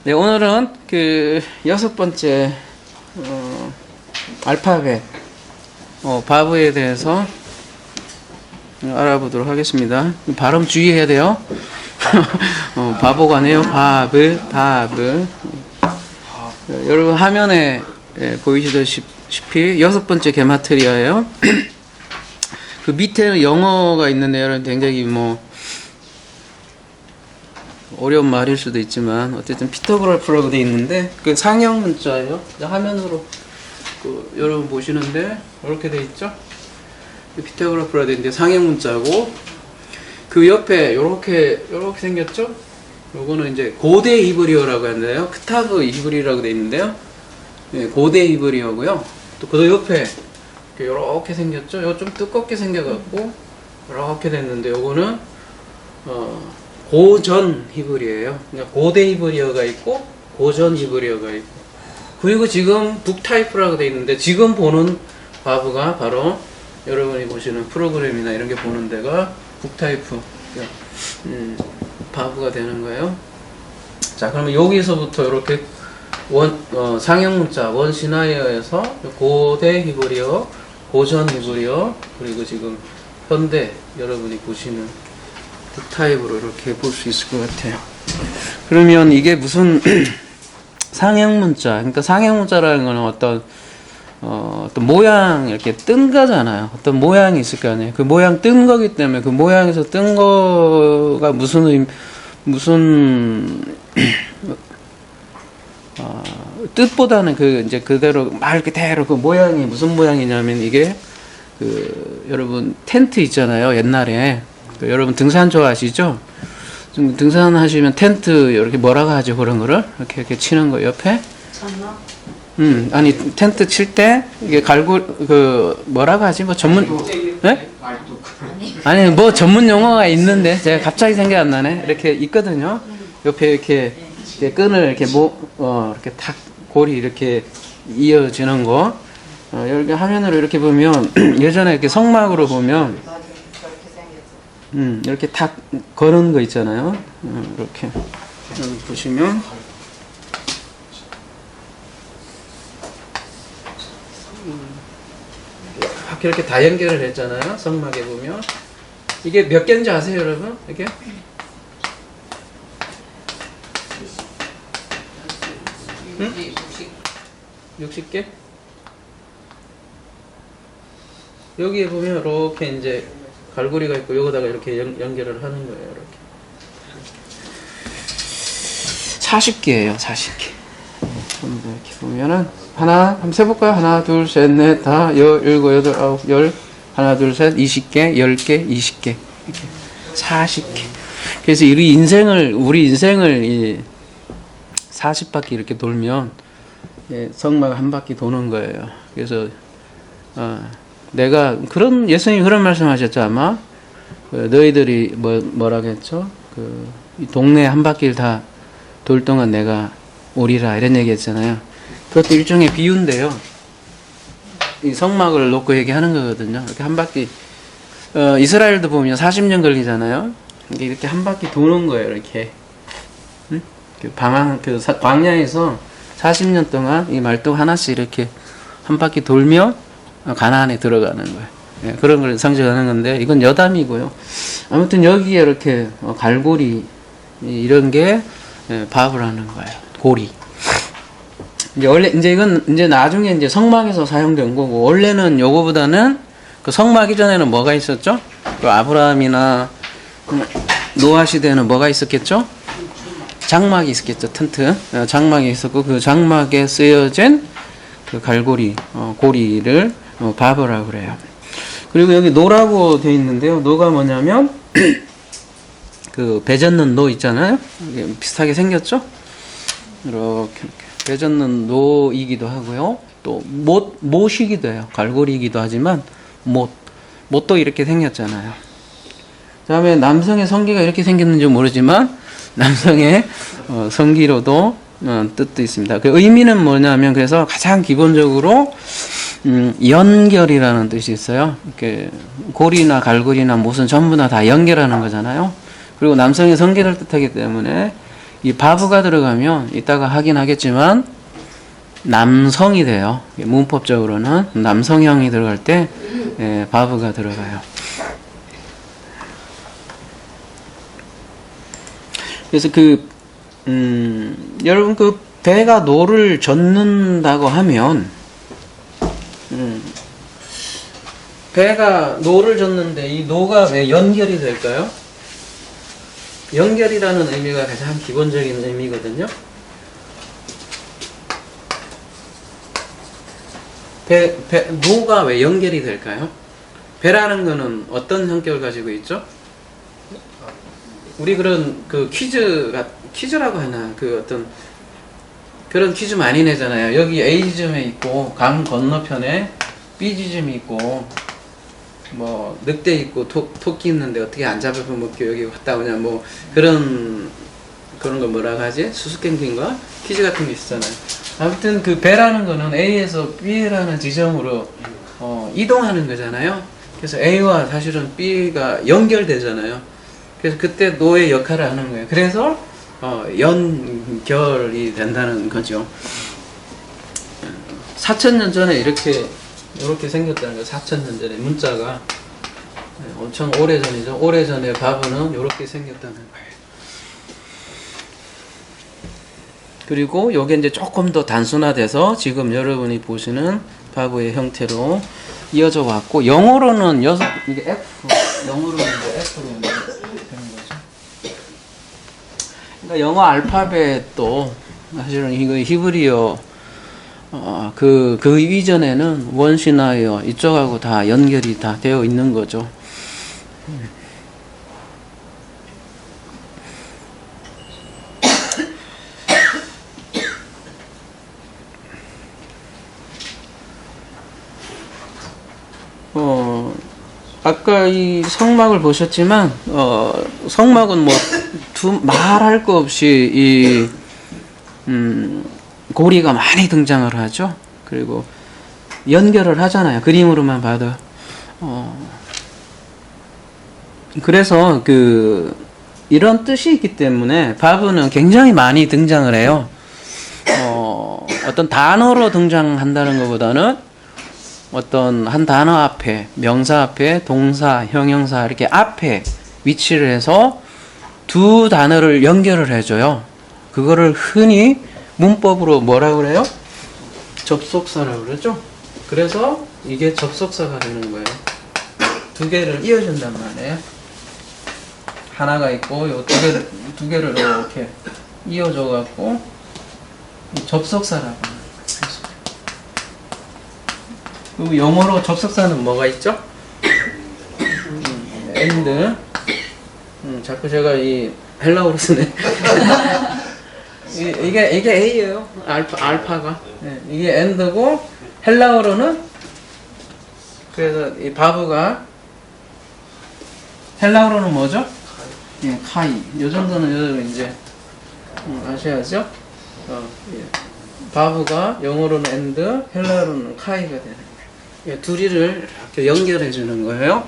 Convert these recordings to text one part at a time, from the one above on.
네, 오늘은 그 6번째 알파벳 바브에 대해서 알아보도록 하겠습니다. 발음 주의해야 돼요. 바보가 아니에요. 바브. 여러분 화면에 보이시다시피 6번째 게마트리아예요. 그 밑에 영어가 있는데 여러분 굉장히 어려운 말일 수도 있지만 어쨌든 피타고라스라고 되어 있는데 그 상형 문자예요. 화면으로 여러분 보시는데 이렇게 되어 있죠. 피타고라스라고 되어 있는데 상형 문자고 그 옆에 요렇게 생겼죠. 요거는 이제 고대 히브리어라고 하는데요. 크타브 히브리라고 되어 있는데요. 네, 고대 히브리어고요. 또 그 옆에 요렇게 생겼죠. 요 좀 두껍게 생겨갖고 이렇게 됐는데 요거는 고전 히브리어예요. 그러니까 고대 히브리어가 있고 고전 히브리어가 있고 그리고 지금 북타이프라고 되어 있는데 지금 보는 바브가 바로 여러분이 보시는 프로그램이나 이런 게 보는 데가 북타이프 바브가 되는 거예요. 자, 그러면 여기서부터 이렇게 상형 문자 원시나이어에서 고대 히브리어, 고전 히브리어, 그리고 지금 현대 여러분이 보시는 북타입으로 이렇게 볼 수 있을 것 같아요. 그러면 이게 무슨 상형 문자, 그러니까 상형 문자라는 거는 어떤 모양 이렇게 뜬 거잖아요. 어떤 모양이 있을 거 아니에요. 그 모양 뜬 거기 때문에 그 모양에서 뜬 거가 무슨 뜻보다는 이제 그대로 말 그대로 그 모양이 무슨 모양이냐면 이게 여러분 텐트 있잖아요. 옛날에 여러분 등산 좋아하시죠? 좀 등산하시면 텐트 이렇게 뭐라고 하죠? 그런 거를 이렇게 치는 거 옆에. 전나? 아니 텐트 칠 때 이게 뭐라고 하지? 뭐 전문 네? 아니 뭐 전문 용어가 있는데 제가 갑자기 생각이 안 나네. 이렇게 있거든요. 옆에 이렇게 끈을 이렇게 이렇게 탁 골이 이렇게 이어지는 거. 이렇게 화면으로 이렇게 보면 예전에 이렇게 성막으로 보면 이렇게 탁 거는 거 있잖아요. 이렇게 여기 보시면 이렇게 다 연결을 했잖아요. 성막에 보면 이게 몇 개인지 아세요, 여러분? 이게 60개? 여기에 보면 이렇게 이제 갈고리가 있고 여기다가 이렇게 연결을 하는 거예요. 이렇게 40개예요. 40개. 이렇게 보면은 한번 세볼까요? 하나, 둘, 셋, 넷, 다, 일곱, 여덟, 아홉, 열, 하나, 둘, 셋, 20개, 10개, 20개, 40개. 그래서 우리 인생을 40바퀴 이렇게 돌면 성막 한 바퀴 도는 거예요. 그래서 내가 예수님이 그런 말씀하셨죠. 아마 너희들이 뭐라고 했죠? 이 동네 한 바퀴를 다 돌 동안 내가 오리라 이런 얘기했잖아요. 그것도 일종의 비유인데요. 이 성막을 놓고 얘기하는 거거든요. 이렇게 한 바퀴 이스라엘도 보면 40년 걸리잖아요. 이렇게 한 바퀴 도는 거예요. 이렇게 광야에서 40년 동안 이 말뚝 하나씩 이렇게 한 바퀴 돌며 가나안에 들어가는 거예요. 예, 그런 걸 상징하는 건데 이건 여담이고요. 아무튼 여기에 이렇게 갈고리 이런 게 바브라는 거예요. 고리. 이제 나중에 이제 성막에서 사용된 거고 원래는 요거보다는 그 성막 이전에는 뭐가 있었죠? 그 아브라함이나 노아 시대에는 뭐가 있었겠죠? 장막이 있었겠죠. 텐트 장막이 있었고 그 장막에 쓰여진 그 갈고리 고리를 바브라고 그래요. 그리고 여기 노라고 되어 있는데요. 노가 뭐냐면 그 배 젓는 노 있잖아요. 이게 비슷하게 생겼죠? 이렇게 배 젓는 노이기도 하고요. 또 못이기도 해요. 갈고리이기도 하지만 못도 이렇게 생겼잖아요. 그다음에 남성의 성기가 이렇게 생겼는지 모르지만 남성의 성기로도 뜻도 있습니다. 그 의미는 뭐냐면 그래서 가장 기본적으로 연결이라는 뜻이 있어요. 이렇게 고리나 갈고리나 못은 전부 다 연결하는 거잖아요. 그리고 남성의 성기를 뜻하기 때문에 이 바브가 들어가면 이따가 하긴 하겠지만 남성이 돼요. 문법적으로는 남성형이 들어갈 때 바브가 들어가요. 그래서 여러분 배가 노를 젓는다고 하면 배가 노를 젓는데 이 노가 왜 연결이 될까요? 연결이라는 의미가 가장 기본적인 의미거든요. 노가 왜 연결이 될까요? 배라는 거는 어떤 성격을 가지고 있죠? 우리 그런 퀴즈라고 하나 어떤 그런 퀴즈 많이 내잖아요. 여기 A지점에 있고 강 건너편에 B지점이 있고 뭐 늑대 있고 토끼 있는데 어떻게 안 잡아서 먹고 여기 갔다 오냐 뭐 그런 거 뭐라고 하지? 수수께끼인가? 퀴즈 같은 게 있잖아요. 아무튼 배라는 거는 A에서 B라는 지점으로 이동하는 거잖아요. 그래서 A와 사실은 B가 연결되잖아요. 그래서 그때 노의 역할을 하는 거예요. 그래서 연결이 된다는 거죠. 4,000년 전에 이렇게 생겼다는 거예요. 4,000년 전에 문자가 엄청 오래전이죠. 오래전에 바브는 이렇게 생겼다는 거예요. 그리고 요게 이제 조금 더 단순화돼서 지금 여러분이 보시는 바브의 형태로 이어져 왔고, 영어로는 이게 F, 영어로는 이제 F로 되는 거죠. 그러니까 영어 알파벳도 사실은 이거 히브리어 그 이전에는 원시나요 이쪽하고 다 연결이 다 되어 있는 거죠. 아까 이 성막을 보셨지만 성막은 뭐 말할 거 없이 고리가 많이 등장을 하죠. 그리고 연결을 하잖아요. 그림으로만 봐도. 그래서 이런 뜻이 있기 때문에 바브는 굉장히 많이 등장을 해요. 어떤 단어로 등장한다는 것보다는 어떤 한 단어 앞에, 명사 앞에, 동사, 형용사 이렇게 앞에 위치를 해서 두 단어를 연결을 해줘요. 그거를 흔히 문법으로 뭐라고 그래요? 접속사라고 그러죠? 그래서 이게 접속사가 되는 거예요. 두 개를 이어준단 말이에요. 하나가 있고 요 두 개를 이렇게 이어줘 갖고 접속사라고 하는 거예요. 그리고 영어로 접속사는 뭐가 있죠? and. 자꾸 제가 이 헬라어로 쓰네. 이게 A예요. 알파가. 네, 이게 and고 헬라어로는 그래서 이 바브가 헬라어로는 뭐죠? 예, 카이. 요 정도는 여러분 이제 아셔야죠. 예. 바브가 영어로는 and, 헬라어로는 카이가 되는 거예요. 예, 둘이를 이렇게 연결해 주는 거예요.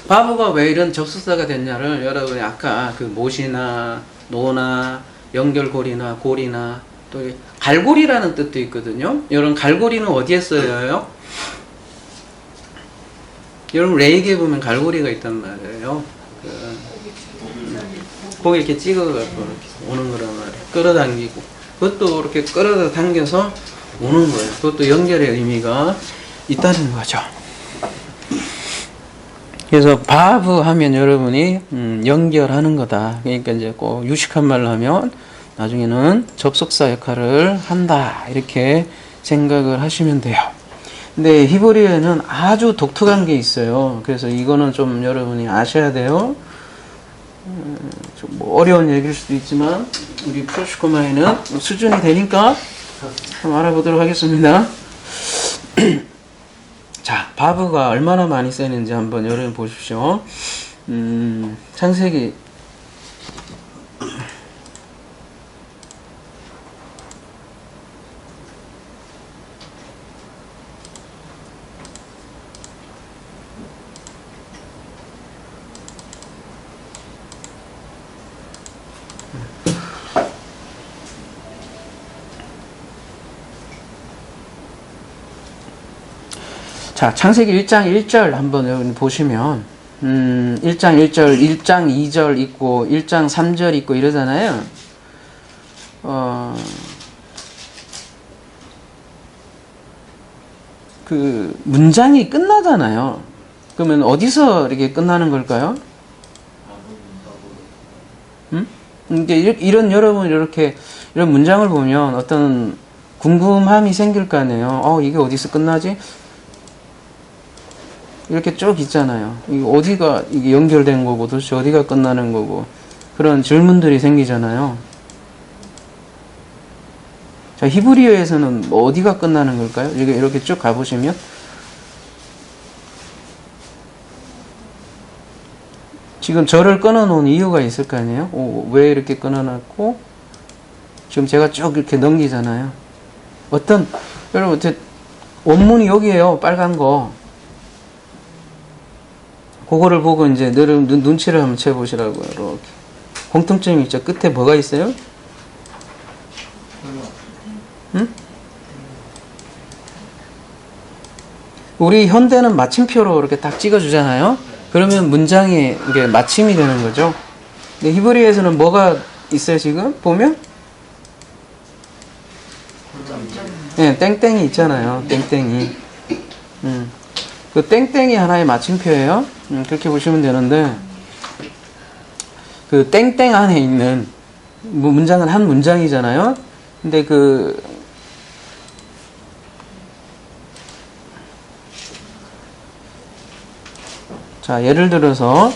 바브가 왜 이런 접속사가 됐냐를 여러분이 아까 못이나 노나 연결고리나 고리나 또 갈고리라는 뜻도 있거든요. 여러분 갈고리는 어디에 쓰여요? 여러분 레이기에 보면 갈고리가 있단 말이에요. 거기 이렇게 찍어갖고 이렇게 오는 거란 말이에요. 끌어당기고 그것도 이렇게 끌어당겨서 오는 거예요. 그것도 연결의 의미가 있다는 거죠. 그래서 바브 하면 여러분이 연결하는 거다. 그러니까 이제 꼭 유식한 말로 하면 나중에는 접속사 역할을 한다. 이렇게 생각을 하시면 돼요. 근데 히브리어에는 아주 독특한 게 있어요. 그래서 이거는 좀 여러분이 아셔야 돼요. 좀 뭐 어려운 얘기일 수도 있지만 우리 프로시코마에는 수준이 되니까 한번 알아보도록 하겠습니다. 자, 바브가 얼마나 많이 쓰이는지 한번 여러분 보십시오. 창세기 자, 창세기 1장 1절 한번 여러분 보시면 1장 1절, 1장 2절 있고 1장 3절 있고 이러잖아요. 그 문장이 끝나잖아요. 그러면 어디서 이렇게 끝나는 걸까요? 이게 이런 여러분 이렇게 이런 문장을 보면 어떤 궁금함이 생길 거 아니에요. 이게 어디서 끝나지? 이렇게 쭉 있잖아요. 이게 어디가 이게 연결된 거고 도대체 어디가 끝나는 거고 그런 질문들이 생기잖아요. 자, 히브리어에서는 어디가 끝나는 걸까요? 이렇게 쭉 가보시면 지금 절을 끊어놓은 이유가 있을 거 아니에요? 왜 이렇게 끊어놨고 지금 제가 쭉 이렇게 넘기잖아요. 여러분 원문이 여기에요. 빨간 거. 그거를 보고 이제 눈치를 한번 채보시라고요. 이렇게 공통점이 있죠. 끝에 뭐가 있어요? 응? 우리 현대는 마침표로 이렇게 딱 찍어주잖아요. 그러면 문장이 이게 마침이 되는 거죠. 근데 히브리에서는 뭐가 있어요 지금? 보면? 네, 땡땡이 있잖아요. 땡땡이. 그 땡땡이 하나의 마침표예요. 그렇게 보시면 되는데 그 땡땡 안에 있는 문장은 한 문장이잖아요. 근데 자, 예를 들어서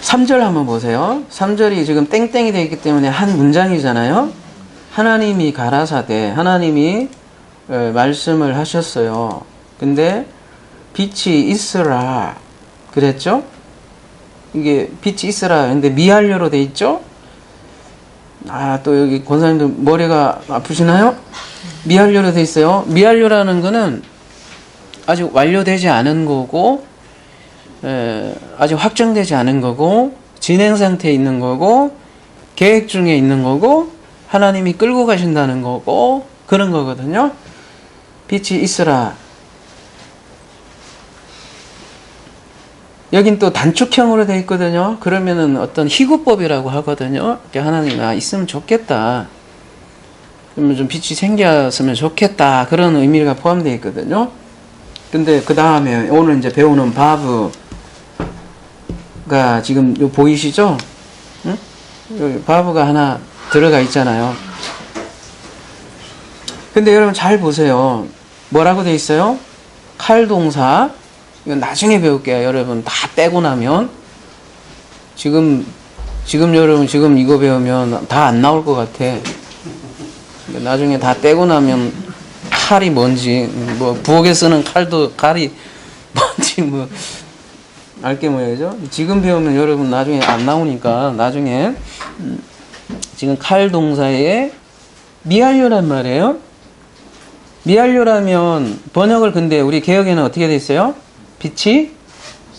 3절 한번 보세요. 3절이 지금 땡땡이 되어 있기 때문에 한 문장이잖아요. 하나님이 가라사대, 하나님이 말씀을 하셨어요. 근데 빛이 있으라 그랬죠? 이게 빛이 있으라. 근데 미알료로 돼 있죠? 또 여기 권사님들 머리가 아프시나요? 미알료로 돼 있어요. 미알료라는 거는 아직 완료되지 않은 거고, 아직 확정되지 않은 거고, 진행 상태에 있는 거고, 계획 중에 있는 거고, 하나님이 끌고 가신다는 거고, 그런 거거든요. 빛이 있으라. 여긴 또 단축형으로 되어 있거든요. 그러면은 어떤 희구법이라고 하거든요. 하나님, 있으면 좋겠다. 그러면 좀 빛이 생겼으면 좋겠다. 그런 의미가 포함되어 있거든요. 근데 그 다음에 오늘 이제 배우는 바브가 지금 요 보이시죠? 응? 여기 바브가 하나 들어가 있잖아요. 근데 여러분 잘 보세요. 뭐라고 되어 있어요? 칼동사. 이건 나중에 배울게요. 여러분 다 빼고 나면 지금 여러분 지금 이거 배우면 다 안 나올 것 같아. 나중에 다 떼고 나면 칼이 뭔지 부엌에 쓰는 칼이 뭔지 알게 뭐야죠. 지금 배우면 여러분 나중에 안 나오니까 나중에 지금 칼 동사에 미완료란 말이에요. 미완료라면 번역을 근데 우리 개역에는 어떻게 돼 있어요? 빛이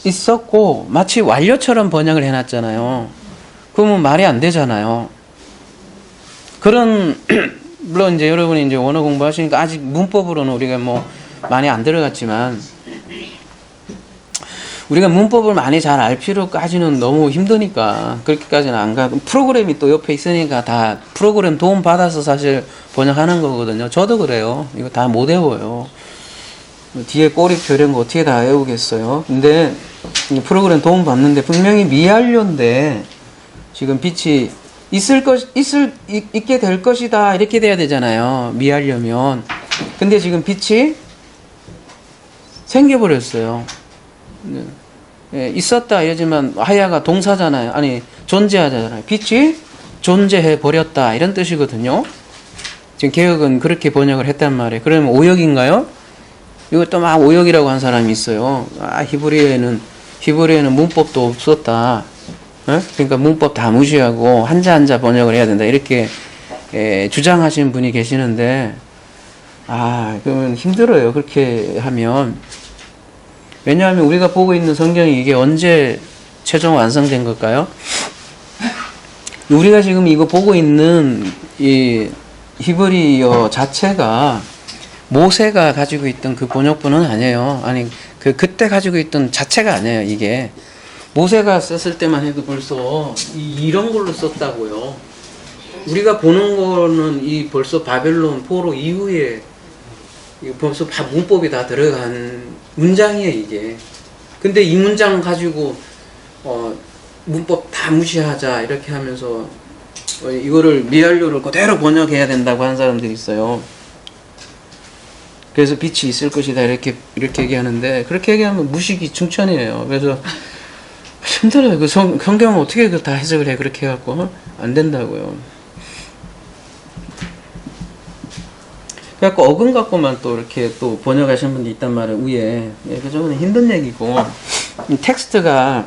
있었고 마치 완료처럼 번역을 해놨잖아요. 그러면 말이 안 되잖아요. 물론 이제 여러분이 이제 원어 공부하시니까 아직 문법으로는 우리가 많이 안 들어갔지만 우리가 문법을 많이 잘 알 필요까지는 너무 힘드니까 그렇게까지는 안 가도 프로그램이 또 옆에 있으니까 다 프로그램 도움 받아서 사실 번역하는 거거든요. 저도 그래요. 이거 다 못 외워요. 뒤에 꼬리표 이런 거 어떻게 다 외우겠어요. 근데 프로그램 도움 받는데 분명히 미완료인데 지금 빛이 있게 될 것이다 이렇게 돼야 되잖아요. 미하려면. 근데 지금 빛이 생겨버렸어요. 있었다 이러지만 하야가 동사잖아요. 아니 존재하잖아요. 빛이 존재해 버렸다 이런 뜻이거든요. 지금 개역은 그렇게 번역을 했단 말이에요. 그러면 오역인가요? 이것도 막 오역이라고 한 사람이 있어요. 히브리어에는 문법도 없었다. 그러니까 문법 다 무시하고 한자 번역을 해야 된다 이렇게 주장하시는 분이 계시는데 그러면 힘들어요. 그렇게 하면 왜냐하면 우리가 보고 있는 성경이 이게 언제 최종 완성된 걸까요? 우리가 지금 이거 보고 있는 이 히브리어 자체가 모세가 가지고 있던 그 번역본은 아니에요. 아니, 그때 가지고 있던 자체가 아니에요, 이게. 모세가 썼을 때만 해도 벌써 이런 걸로 썼다고요. 우리가 보는 거는 이 벌써 바벨론 포로 이후에 벌써 문법이 다 들어간 문장이에요, 이게. 근데 이 문장 가지고 문법 다 무시하자 이렇게 하면서 이거를 미알료를 그대로 번역해야 된다고 하는 사람들이 있어요. 그래서 빛이 있을 것이다 이렇게 얘기하는데, 그렇게 얘기하면 무식이 충천이에요. 그래서 힘들어요. 그 성경은 어떻게 다 해석을 해 그렇게 해갖고 안 된다고요. 그래갖고 어근 갖고만 또 이렇게 또 번역하시는 분들이 있단 말이에요, 위에. 예, 그저는 힘든 얘기고, 이 텍스트가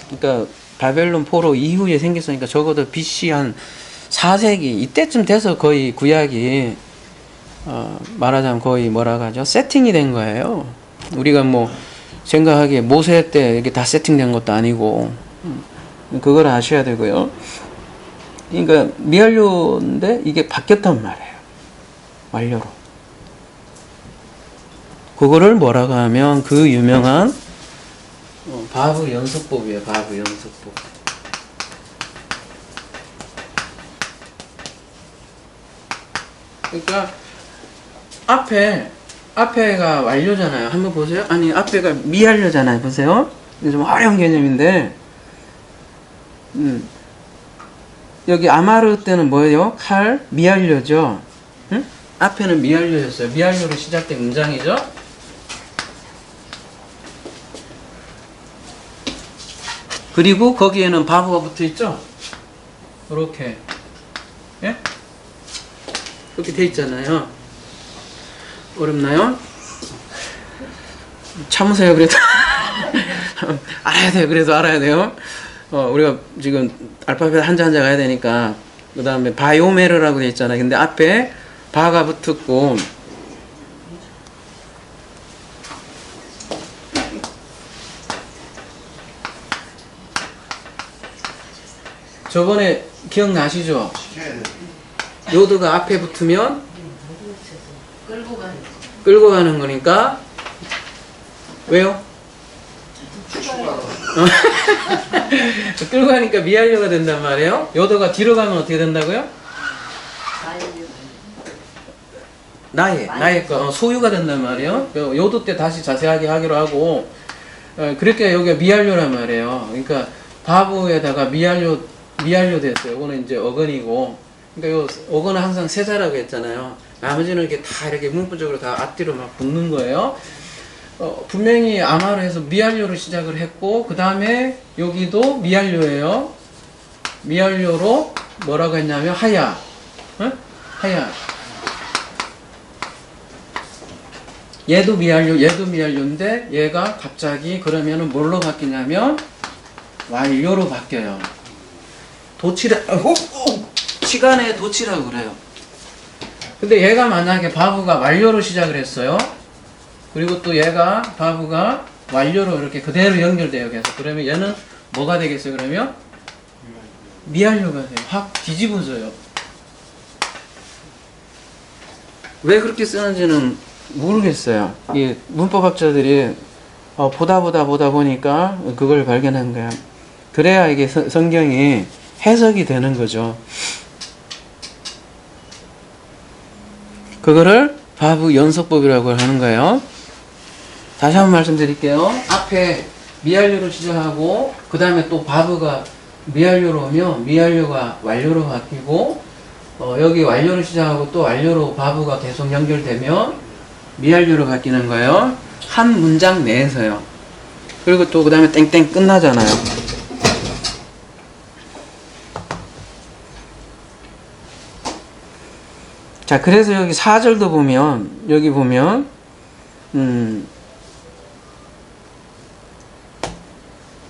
그러니까 바벨론 포로 이후에 생겼으니까 적어도 BC 한 4세기 이때쯤 돼서 거의 구약이 말하자면 거의 뭐라고 하죠? 세팅이 된 거예요. 우리가 뭐 생각하기에 모세 때 이게 다 세팅된 것도 아니고, 그걸 아셔야 되고요. 그러니까 미완료인데 이게 바뀌었단 말이에요. 완료로. 그거를 뭐라고 하면 그 유명한 바브 연습법이에요. 바브 연습법. 그러니까 앞에가 완료잖아요. 한번 보세요. 아니, 앞에가 미완료잖아요. 보세요. 이게 좀 어려운 개념인데, 여기 아마르 때는 뭐예요? 칼 미완료죠. 응? 앞에는 미완료였어요. 미완료로 시작된 문장이죠. 그리고 거기에는 바브가 붙어 있죠. 이렇게, 예? 이렇게 돼 있잖아요. 어렵나요? 참으세요. 그래도 알아야 돼요. 그래도 알아야 돼요. 우리가 지금 알파벳 한자 한자 가야 되니까. 그 다음에 바요메르라고 돼 있잖아요. 근데 앞에 바가 붙었고, 저번에 기억나시죠? 요드가 앞에 붙으면 끌고 가는 거니까. 왜요? 끌고 가니까 미완료가 된단 말이에요. 요드가 뒤로 가면 어떻게 된다고요? 나의 거 소유가 된단 말이에요. 요드 때 다시 자세하게 하기로 하고, 그렇게 여기가 미완료란 말이에요. 그러니까 바브에다가 미완료 됐어요. 이거는 이제 어근이고, 그러니까 요 어근은 항상 세자라고 했잖아요. 나머지는 이렇게 다 이렇게 문법적으로 다 앞뒤로 막 붙는 거예요. 분명히 아마로 해서 미완료로 시작을 했고, 그 다음에 여기도 미완료예요. 미완료로 뭐라고 했냐면 하야, 하야. 얘도 미완료인데 얘가 갑자기 그러면은 뭘로 바뀌냐면 완료로 바뀌어요. 시간의 도치라고 그래요. 근데 얘가 만약에 바브가 완료로 시작을 했어요. 그리고 또 얘가 바브가 완료로 이렇게 그대로 연결돼요. 계속. 그러면 얘는 뭐가 되겠어요? 그러면 미완료가 돼요. 확 뒤집어져요. 왜 그렇게 쓰는지는 모르겠어요. 이 문법학자들이 보다 보니까 그걸 발견한 거야. 그래야 이게 성경이 해석이 되는 거죠. 그거를 바브 연속법이라고 하는 거예요. 다시 한번 말씀드릴게요. 앞에 미완료로 시작하고, 그 다음에 또 바브가 미완료로 오면 미완료가 완료로 바뀌고, 여기 완료로 시작하고 또 완료로 바브가 계속 연결되면 미완료로 바뀌는 거예요. 한 문장 내에서요. 그리고 또 그 다음에 땡땡 끝나잖아요. 자, 그래서 여기 4절도 보면, 여기 보면,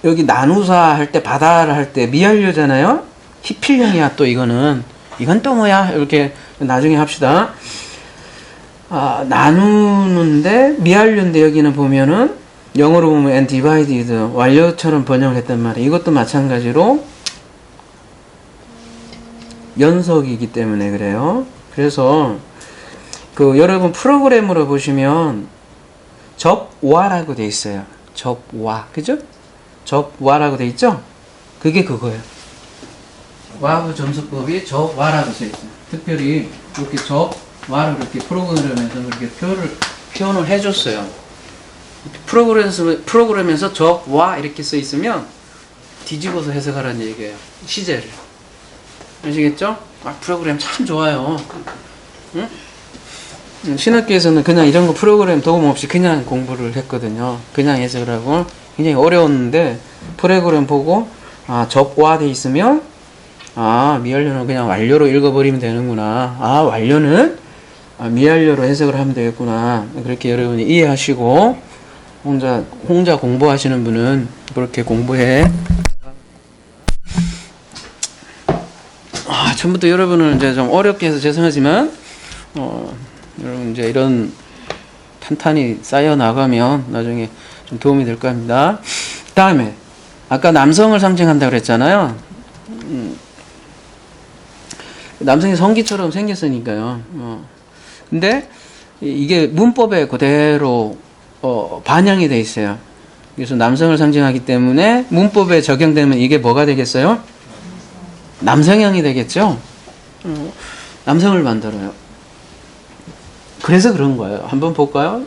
여기 나누사 할 때, 바다를 할 때 미완료잖아요? 히필령이야, 또 이거는. 이건 또 뭐야? 이렇게 나중에 합시다. 나누는데 미완료인데 여기는 보면은 영어로 보면 and divided 완료처럼 번역을 했단 말이에요. 이것도 마찬가지로 연속이기 때문에 그래요. 그래서 그 여러분 프로그램으로 보시면 접와라고 돼 있어요. 접와, 그죠? 접와라고 돼 있죠? 그게 그거예요. 와브 점수법이 접와라고 써 있어요. 특별히 이렇게 접와를 이렇게 프로그램에서 그렇게 표현을 해줬어요. 프로그램에서 접와 이렇게 써 있으면 뒤집어서 해석하라는 얘기예요. 시제를. 아시겠죠? 프로그램 참 좋아요. 응? 신학교에서는 그냥 이런 거 프로그램 도움 없이 그냥 공부를 했거든요. 그냥 해석을 하고 굉장히 어려웠는데 프로그램 보고 접와 돼 있으면 미완료는 그냥 완료로 읽어버리면 되는구나. 완료는 미완료로 해석을 하면 되겠구나. 그렇게 여러분이 이해하시고 혼자 공부하시는 분은 그렇게 공부해. 처음부터 여러분을 이제 좀 어렵게 해서 죄송하지만 여러분 이제 이런 탄탄히 쌓여 나가면 나중에 좀 도움이 될 겁니다. 다음에 아까 남성을 상징한다고 그랬잖아요. 남성이 성기처럼 생겼으니까요. 근데 이게 문법에 그대로 반영이 돼 있어요. 그래서 남성을 상징하기 때문에 문법에 적용되면 이게 뭐가 되겠어요? 남성형이 되겠죠? 남성을 만들어요. 그래서 그런 거예요. 한번 볼까요?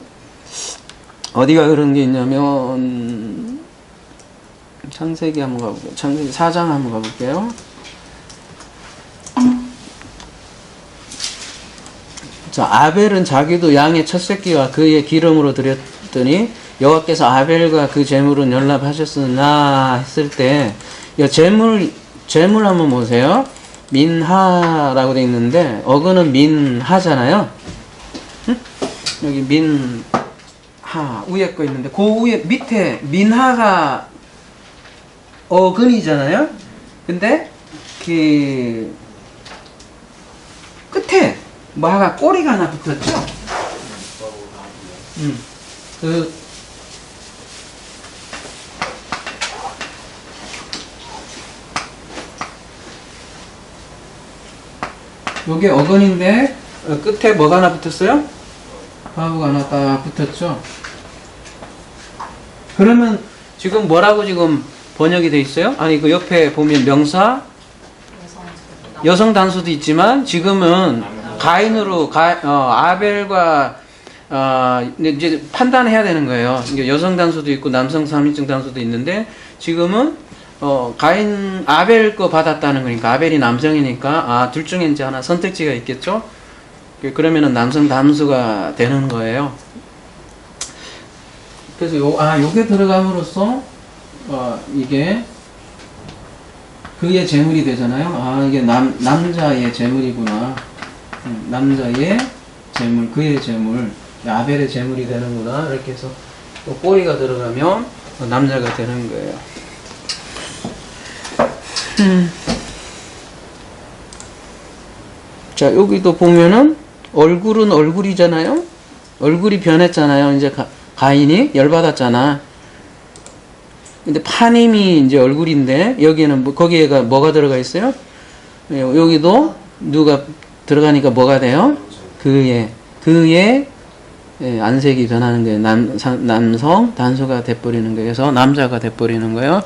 어디가 그런 게 있냐면 창세기 한번 가볼게요. 창세기 4장 한번 가볼게요. 자, 아벨은 자기도 양의 첫 새끼와 그의 기름으로 드렸더니 여호와께서 아벨과 그 제물은 연락하셨으나 했을 때 제물 한번 보세요. 민하라고 돼 있는데 어근은 민하잖아요. 응? 여기 민하 위에 거 있는데 그 위에 밑에 민하가 어근이잖아요. 근데 그 끝에 뭐가 꼬리가 하나 붙었죠. 요게 어근인데 끝에 뭐가 하나 붙었어요? 바브가 하나 딱 붙었죠. 그러면 지금 뭐라고 지금 번역이 돼 있어요? 아니 그 옆에 보면 명사 여성 단수도 있지만 지금은 가인으로 아벨과 이제 판단해야 되는 거예요. 여성 단수도 있고 남성 3인칭 단수도 있는데 지금은 가인 아벨 거 받았다는 거니까 아벨이 남성이니까 둘 중에 이제 하나 선택지가 있겠죠. 그러면은 남성 단수가 되는 거예요. 그래서 요게 들어감으로써 이게 그의 재물이 되잖아요. 이게 남자의 재물이구나. 남자의 재물, 그의 재물, 아벨의 재물이 되는구나. 이렇게 해서 또 꼬리가 들어가면 남자가 되는 거예요. 자, 여기도 보면은 얼굴은 얼굴이잖아요. 얼굴이 변했잖아요. 이제 가인이 열받았잖아. 근데 파님이 이제 얼굴인데 여기는 거기에가 뭐가 들어가 있어요? 여기도 누가 들어가니까 뭐가 돼요? 그의 안색이 변하는 거예요. 남성 단수가 돼버리는 거예요. 그래서 남자가 돼버리는 거예요.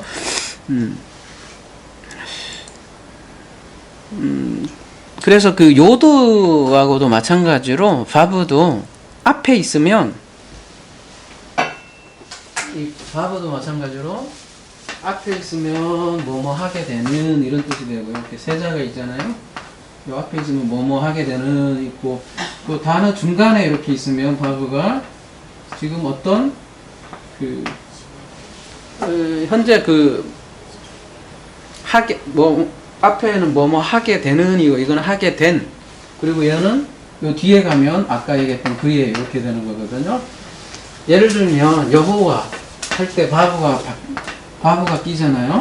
그래서 그 요드하고도 마찬가지로 바브도 앞에 있으면 이 바브도 마찬가지로 앞에 있으면 뭐뭐 하게 되는 이런 뜻이 되고요. 이렇게 세자가 있잖아요. 요 앞에 있으면 뭐뭐 하게 되는 있고 그 단어 중간에 이렇게 있으면 바브가 지금 어떤 현재 하게 앞에는 뭐뭐 하게 되는 이거는 하게 된 그리고 얘는 요 뒤에 가면 아까 얘기했던 그에 이렇게 되는 거거든요. 예를 들면 여호와 할 때 바브가 끼잖아요.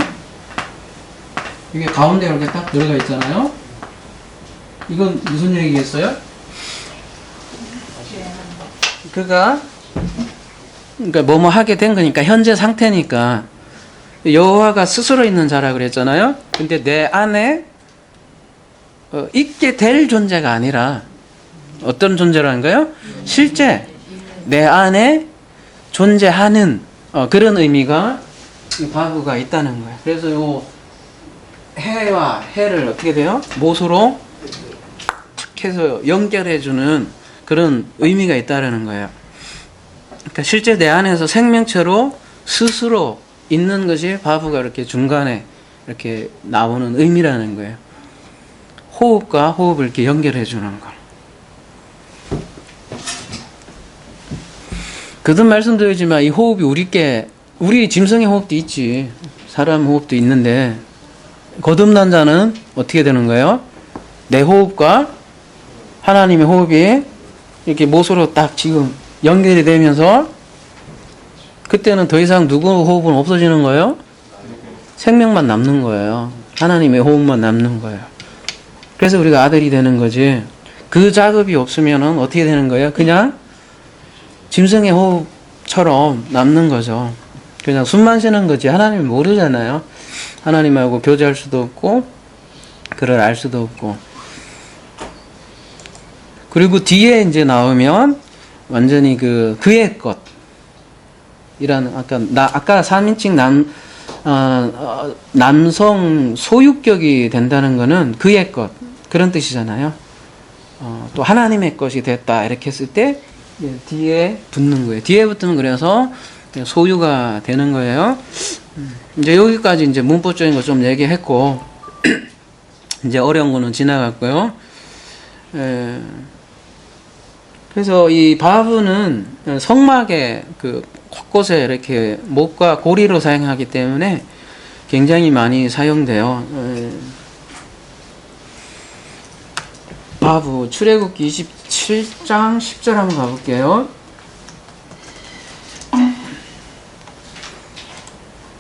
이게 가운데 이렇게 딱 들어가 있잖아요. 이건 무슨 얘기겠어요? 그가 그러니까 뭐뭐 하게 된 거니까 현재 상태니까 여호와가 스스로 있는 자라 그랬잖아요. 근데 내 안에 있게 될 존재가 아니라 어떤 존재라는가요? 실제 내 안에 존재하는 그런 의미가 바브가 있다는 거예요. 그래서 요 해와 해를 어떻게 돼요? 못으로 탁 해서 연결해주는 그런 의미가 있다는 거예요. 그러니까 실제 내 안에서 생명체로 스스로 있는 것이 바브가 이렇게 중간에 이렇게 나오는 의미라는 거예요. 호흡과 호흡을 이렇게 연결해주는 거. 거듭 말씀드리지만 이 호흡이 우리 짐승의 호흡도 있지. 사람 호흡도 있는데 거듭난 자는 어떻게 되는 거예요? 내 호흡과 하나님의 호흡이 이렇게 못으로 딱 지금 연결이 되면서 그때는 더 이상 누구 호흡은 없어지는 거예요? 생명만 남는 거예요. 하나님의 호흡만 남는 거예요. 그래서 우리가 아들이 되는 거지. 그 작업이 없으면 어떻게 되는 거예요? 그냥 짐승의 호흡처럼 남는 거죠. 그냥 숨만 쉬는 거지. 하나님이 모르잖아요. 하나님하고 교제할 수도 없고 그를 알 수도 없고. 그리고 뒤에 이제 나오면 완전히 그의 것이라는 아까 3인칭 남성 소유격이 된다는 거는 그의 것 그런 뜻이잖아요. 또 하나님의 것이 됐다 이렇게 했을 때 뒤에 붙는 거예요. 뒤에 붙으면 그래서 소유가 되는 거예요. 이제 여기까지 이제 문법적인 거 좀 얘기했고 이제 어려운 거는 지나갔고요. 그래서 이 바브는 성막의 그 곳곳에 이렇게 목과 고리로 사용하기 때문에 굉장히 많이 사용돼요. 바브 출애굽기 27장 10절 한번 가볼게요.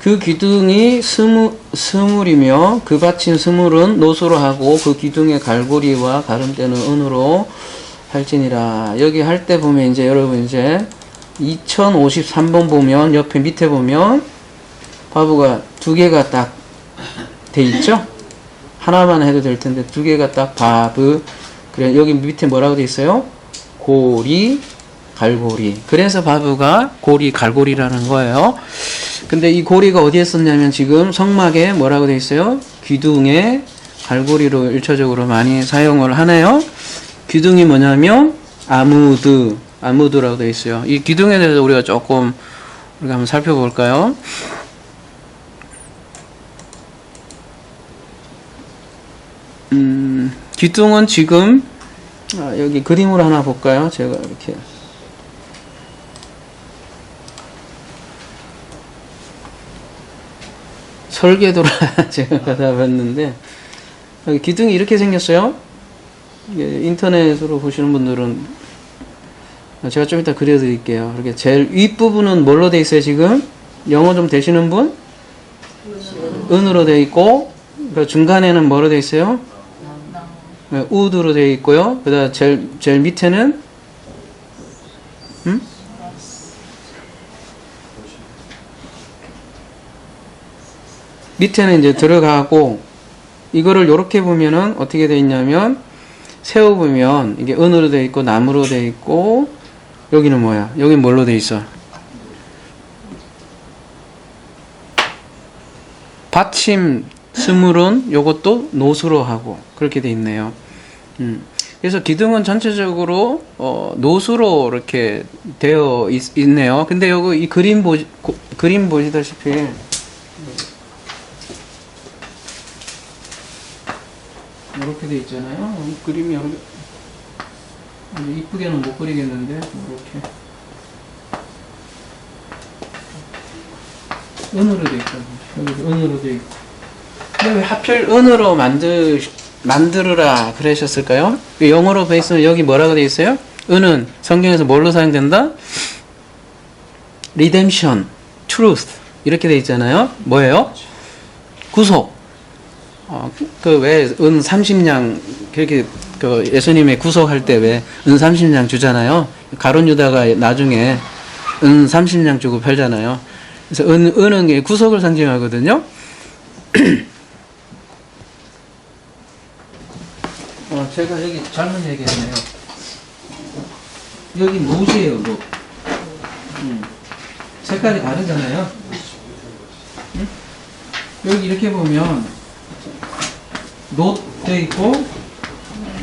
그 기둥이 스물이며 그 받친 스물은 노수로 하고 그 기둥의 갈고리와 가름대는 은으로 할지니라. 여기 할 때 보면 이제 여러분 이제 2053번 보면 옆에 밑에 보면 바브가 두 개가 딱 돼 있죠? 하나만 해도 될 텐데 두 개가 딱 바브. 그래 여기 밑에 뭐라고 돼 있어요? 고리, 갈고리. 그래서 바브가 고리, 갈고리라는 거예요. 근데 이 고리가 어디에 썼냐면 지금 성막에 뭐라고 돼 있어요? 기둥에 갈고리로 일차적으로 많이 사용을 하네요. 기둥이 뭐냐면 아무드라고 되어 있어요. 이 기둥에 대해서 우리가 한번 살펴볼까요? 기둥은 지금 여기 그림으로 하나 볼까요? 제가 이렇게 설계도를 제가 받아봤는데 여기 기둥이 이렇게 생겼어요. 인터넷으로 보시는 분들은 제가 좀 이따 그려드릴게요. 이렇게 제일 윗부분은 뭘로 돼 있어요 지금? 영어 좀 되시는 분? 은으로 돼 있고 그 중간에는 뭐로 돼 있어요? 우드로 돼 있고요. 그 다음 제일 밑에는 밑에는 이제 들어가고 이거를 이렇게 보면은 어떻게 돼 있냐면 세워보면 이게 은으로 돼 있고 나무로 돼 있고 여기는 뭐야? 여기는 뭘로 돼 있어? 받침 스물은 요것도 노수로 하고 그렇게 돼 있네요. 그래서 기둥은 전체적으로 노수로 이렇게 되어 있네요. 근데 여기 이 그림 보시다시피 이렇게 돼 있잖아요. 그림이 이쁘게는 못 그리겠는데 이렇게 은으로 돼 있잖아요. 여기 은으로 돼 있고. 근데 왜 하필 은으로 만들으라 그러셨을까요? 영어로 베이스는 여기 뭐라고 돼 있어요? 은은 성경에서 뭘로 사용된다? redemption, truth 이렇게 돼 있잖아요. 뭐예요? 구속. 그 왜 은 30냥 그렇게 그 예수님의 구속할 때 왜 은 30냥 주잖아요. 가룟 유다가 나중에 은 30냥 주고 팔잖아요. 그래서 은은 구속을 상징하거든요. 제가 여기 잘못 얘기했네요. 여기 노시예요, 노. 색깔이 다르잖아요. 여기 이렇게 보면 노 돼 있고,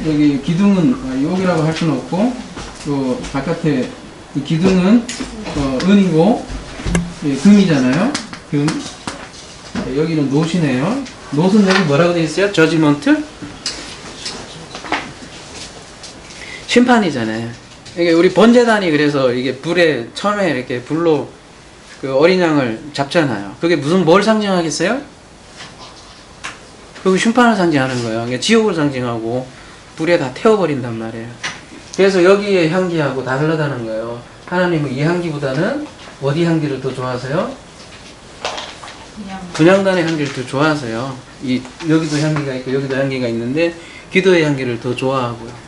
여기 기둥은 여기라고 할 수는 없고, 또 바깥에 이 기둥은 은이고, 금이잖아요. 금. 여기는 노시네요. 노는 여기 뭐라고 돼 있어요? 저지먼트? 심판이잖아요. 이게 우리 번제단이 그래서 이게 불에 처음에 이렇게 불로 그 어린 양을 잡잖아요. 그게 뭘 상징하겠어요? 그게 심판을 상징하는 거예요. 그러니까 지옥을 상징하고 불에 다 태워버린단 말이에요. 그래서 여기에 향기하고 다르다는 거예요. 하나님은 이 향기보다는 어디 향기를 더 좋아하세요? 분향단의 향기를 더 좋아하세요. 여기도 향기가 있고 여기도 향기가 있는데 기도의 향기를 더 좋아하고요.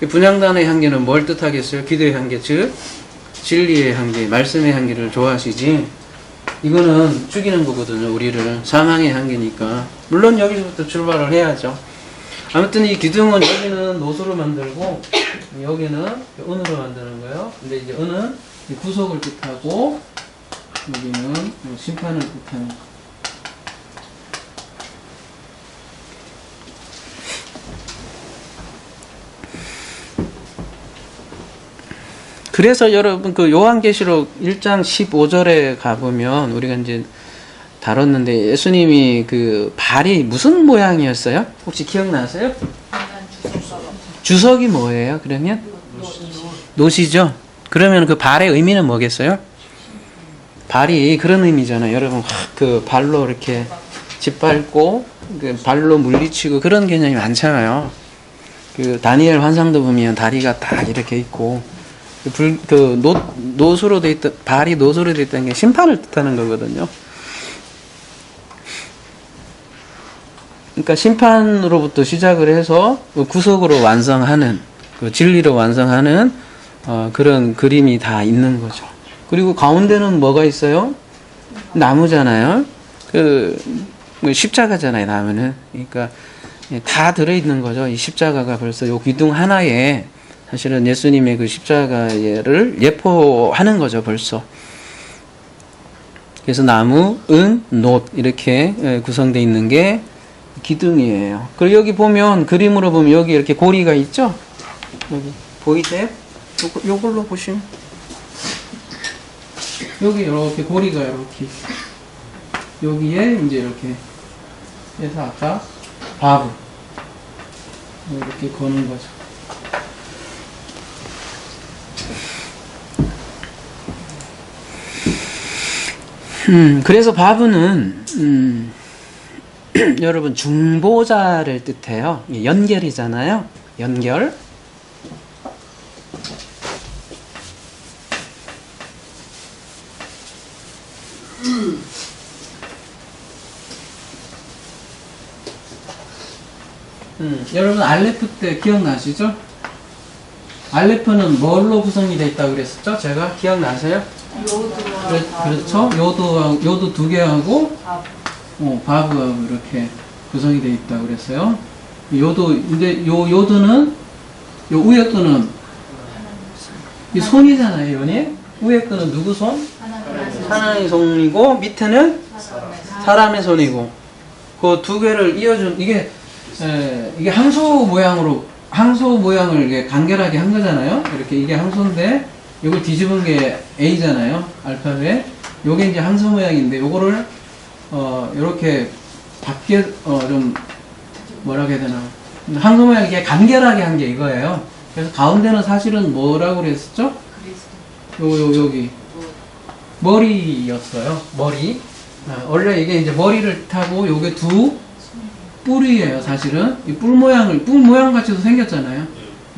분향단의 향기는 뭘 뜻하겠어요? 기도의 향기, 즉 진리의 향기, 말씀의 향기를 좋아하시지. 이거는 죽이는 거거든요. 우리를 사망의 향기니까. 물론 여기서부터 출발을 해야죠. 아무튼 이 기둥은 여기는 노수로 만들고 여기는 은으로 만드는 거예요. 근데 이제 은은 구속을 뜻하고 여기는 심판을 뜻하는 거. 그래서 여러분 그 요한계시록 1장 15절에 가보면 우리가 이제 다뤘는데 예수님이 그 발이 무슨 모양이었어요? 혹시 기억나세요? 주석이 뭐예요? 그러면? 노시죠? 그러면 그 발의 의미는 뭐겠어요? 발이 그런 의미잖아요. 여러분 그 발로 이렇게 짓밟고 그 발로 물리치고 그런 개념이 많잖아요. 그 다니엘 환상도 보면 다리가 딱 이렇게 있고 노수로 돼 있다, 발이 노수로 돼 있다는 게 심판을 뜻하는 거거든요. 그러니까 심판으로부터 시작을 해서 구속으로 완성하는, 진리로 완성하는 그런 그림이 다 있는 거죠. 그리고 가운데는 뭐가 있어요? 나무잖아요. 십자가잖아요, 나무는. 그러니까 다 들어있는 거죠. 이 십자가가 벌써 요 기둥 하나에 사실은 예수님의 그 십자가를 예포하는 거죠, 벌써. 그래서 나무, 은, 놋 이렇게 구성되어 있는 게 기둥이에요. 그리고 여기 보면 그림으로 보면 여기 이렇게 고리가 있죠? 여기 보이세요? 요걸로 보시면 여기 이렇게 고리가 이렇게 여기에 이제 이렇게 해서 아까 바브 이렇게 거는 거죠. 그래서 바브는 여러분 중보자를 뜻해요. 연결이잖아요. 연결. 여러분 알레프 때 기억나시죠? 알레프는 뭘로 구성이 되어 있다고 그랬었죠? 제가 기억나세요? 그렇죠? 요도 두 개하고 바브하고 이렇게 구성이 되어 있다고 그랬어요. 근데 요도는 요 위에 거는 이 손이잖아요, 연이. 위에 거는 누구 손? 하나님의 손이고 밑에는 사람의 손이고 그 두 개를 이어준 이게 항소 모양을 이게 간결하게 한 거잖아요. 이렇게 이게 항소인데 요걸 뒤집은 게 A잖아요. 알파벳. 요게 이제 항소 모양인데 요거를 요렇게 밖에 좀 뭐라고 해야 되나 항소 모양 이게 간결하게 한 게 이거예요. 그래서 가운데는 사실은 뭐라고 그랬었죠? 여기 머리였어요. 머리. 원래 이게 이제 머리를 타고 요게 두 뿔이에요. 사실은 이 뿔 모양 같이도 생겼잖아요.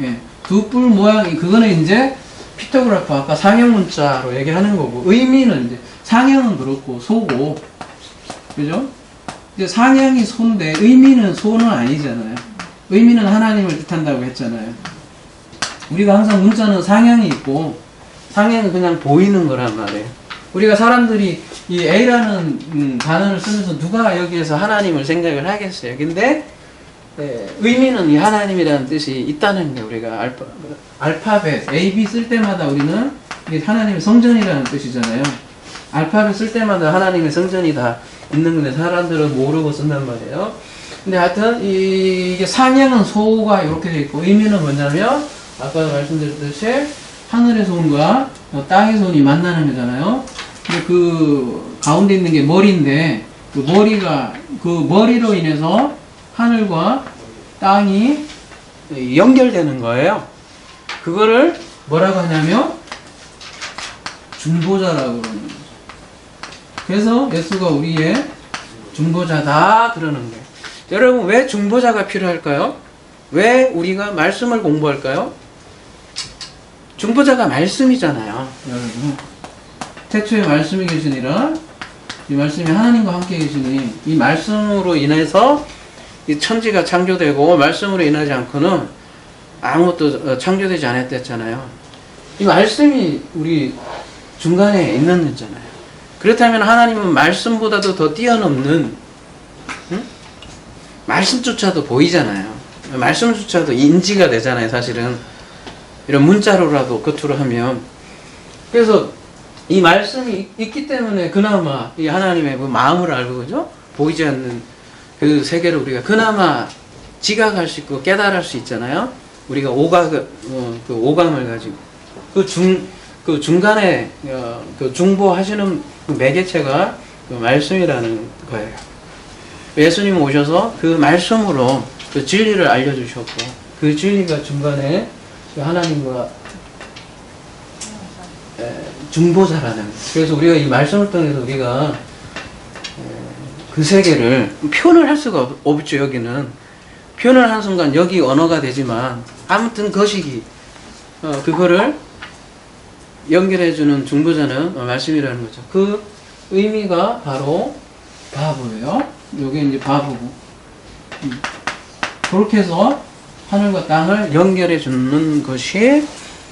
예, 두 뿔 모양이 그거는 이제 피토그래프 아까 상형 문자로 얘기하는 거고 의미는 이제 상형은 그렇고 소고 그죠? 이제 상형이 소인데 의미는 소는 아니잖아요. 의미는 하나님을 뜻한다고 했잖아요. 우리가 항상 문자는 상형이 있고 상형은 그냥 보이는 거란 말이에요. 우리가 사람들이 이 A라는 단어를 쓰면서 누가 여기에서 하나님을 생각을 하겠어요. 근데 의미는 이 하나님이라는 뜻이 있다는 게 우리가 알파벳 A, B 쓸 때마다 우리는 이게 하나님의 성전이라는 뜻이잖아요. 알파벳 쓸 때마다 하나님의 성전이 다 있는 건데 사람들은 모르고 쓴단 말이에요. 근데 하여튼 이게 상형은 소가 이렇게 돼 있고 의미는 뭐냐면 아까 말씀드렸듯이 하늘에서 온과 땅에서 온이 만나는 거잖아요. 근데 그 가운데 있는 게 머리인데 그 머리가 그 머리로 인해서 하늘과 땅이 연결되는 거예요. 그거를 뭐라고 하냐면 중보자라고 그러는 거죠. 그래서 예수가 우리의 중보자다 그러는 거예요. 여러분 왜 중보자가 필요할까요? 왜 우리가 말씀을 공부할까요? 중보자가 말씀이잖아요. 여러분 태초에 말씀이 계시니라 이 말씀이 하나님과 함께 계시니 이 말씀으로 인해서 이 천지가 창조되고 말씀으로 인하지 않고는 아무것도 창조되지 않았댔잖아요. 이 말씀이 우리 중간에 있는 거잖아요. 그렇다면 하나님은 말씀보다도 더 뛰어넘는 말씀조차도 보이잖아요. 말씀조차도 인지가 되잖아요. 사실은 이런 문자로라도 겉으로 하면. 그래서 이 말씀이 있기 때문에 그나마 이 하나님의 그 마음을 알고 그죠? 보이지 않는 그 세계를 우리가 그나마 지각할 수 있고 깨달을 수 있잖아요. 우리가 그 오감을 가지고 그 중간에 그 중보하시는 그 매개체가 그 말씀이라는 거예요. 예수님 오셔서 그 말씀으로 그 진리를 알려주셨고 그 진리가 중간에 그 하나님과 중보자라는 거예요. 그래서 우리가 이 말씀을 통해서 우리가 그 세계를 표현을 할 수가 없죠. 여기는 표현을 하는 순간 여기 언어가 되지만 아무튼 거시기 그거를 연결해주는 중보자는 말씀이라는 거죠. 그 의미가 바로 바보예요. 요게 이제 바보고 그렇게 해서 하늘과 땅을 연결해주는 것이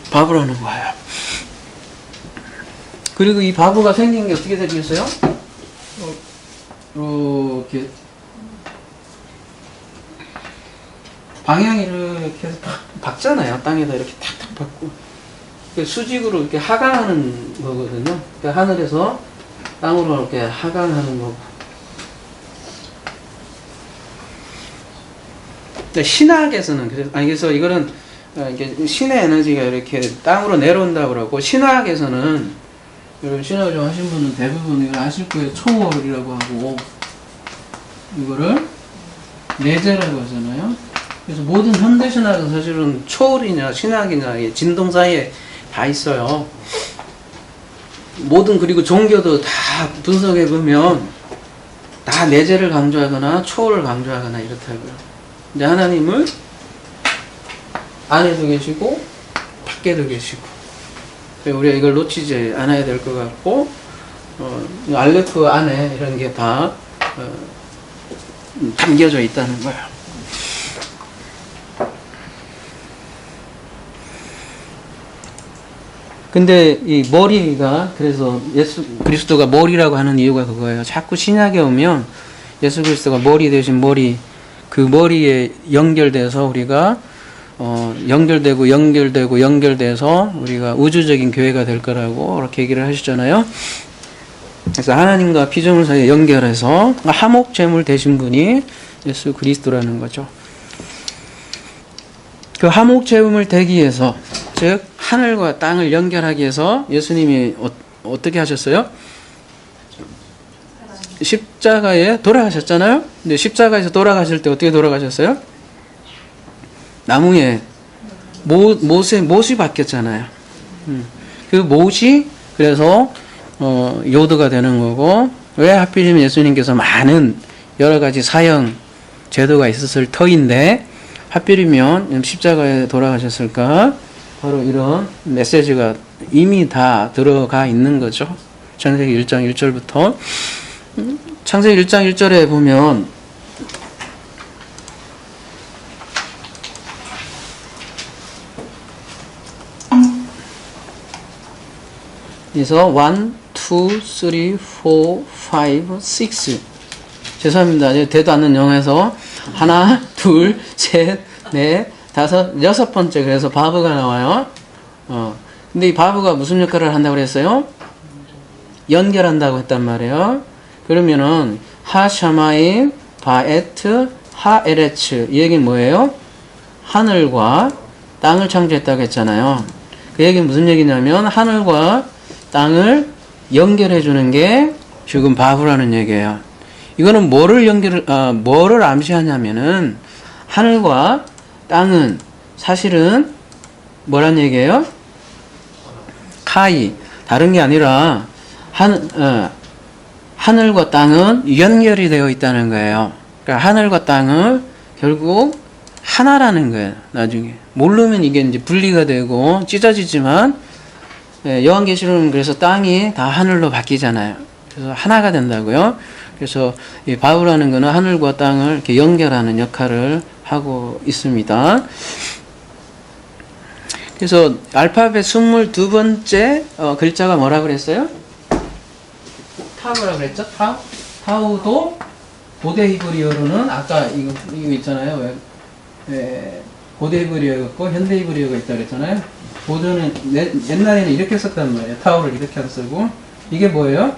바보라는 거예요. 그리고 이 바보가 생긴 게 어떻게 생겼어요? 이렇게 방향이 이렇게 해서 박잖아요. 땅에다 이렇게 탁탁 박고 수직으로 이렇게 하강하는 거거든요. 그러니까 하늘에서 땅으로 이렇게 하강하는 거고. 신학에서는 그래서 이거는 이게 신의 에너지가 이렇게 땅으로 내려온다고 그러고 신학에서는 여러분 신학을 좀 하신 분은 대부분 이걸 아실 거예요. 초월이라고 하고 이거를 내재라고 하잖아요. 그래서 모든 현대신학은 사실은 초월이냐 신학이냐 진동 사이에 다 있어요. 모든 그리고 종교도 다 분석해 보면 다 내재를 강조하거나 초월을 강조하거나 이렇다고요. 근데 하나님을 안에도 계시고 밖에도 계시고 우리가 이걸 놓치지 않아야 될 것 같고 알레프 안에 이런 게 다 담겨져 있다는 거예요. 근데 이 머리가 그래서 예수 그리스도가 머리라고 하는 이유가 그거예요. 자꾸 신약에 오면 예수 그리스도가 머리 대신 머리 그 머리에 연결돼서 우리가 연결돼서 우리가 우주적인 교회가 될 거라고 그렇게 얘기를 하시잖아요. 그래서 하나님과 피조물 사이에 연결해서 화목제물 되신 분이 예수 그리스도라는 거죠. 그 화목제물 되기 위해서 즉 하늘과 땅을 연결하기 위해서 예수님이 어떻게 하셨어요? 십자가에 돌아가셨잖아요. 근데 십자가에서 돌아가실 때 어떻게 돌아가셨어요? 나무에 못이 박혔잖아요. 그 못이 그래서 요도가 되는 거고 왜 하필이면 예수님께서 많은 여러 가지 사형 제도가 있었을 터인데 하필이면 십자가에 돌아가셨을까? 바로 이런 메시지가 이미 다 들어가 있는 거죠. 창세기 1장 1절부터 창세기 1장 1절에 보면 그래서 1, 2, 3, 4, 5, 6. 죄송합니다. 되도 않는 영어에서 하나, 둘, 셋, 넷, 다섯, 여섯 번째. 그래서 바브가 나와요. 근데 이 바브가 무슨 역할을 한다고 그랬어요? 연결한다고 했단 말이에요. 그러면은 하샤마임, 바에트, 하에레츠. 이 얘기는 뭐예요? 하늘과 땅을 창조했다고 했잖아요. 그 얘기는 무슨 얘기냐면 하늘과 땅을 연결해 주는 게 지금 바브라는 얘기예요. 이거는 뭐를 암시하냐면은 하늘과 땅은 사실은 뭐란 얘기예요? 카이. 다른 게 아니라 하늘과 땅은 연결이 되어 있다는 거예요. 그러니까 하늘과 땅은 결국 하나라는 거예요. 나중에 모르면 이게 이제 분리가 되고 찢어지지만 요한계시록은 그래서 땅이 다 하늘로 바뀌잖아요. 그래서 하나가 된다고요. 그래서 이 바브라는 거는 하늘과 땅을 이렇게 연결하는 역할을 하고 있습니다. 그래서 알파벳 22번째 글자가 뭐라 그랬어요? 타우라 그랬죠? 타우도 고대 히브리어로는 아까 이거 있잖아요. 고대 히브리어가 현대 히브리어가 있다 그랬잖아요. 고대는 옛날에는 이렇게 썼단 말이에요. 타우를 이렇게 안 쓰고. 이게 뭐예요?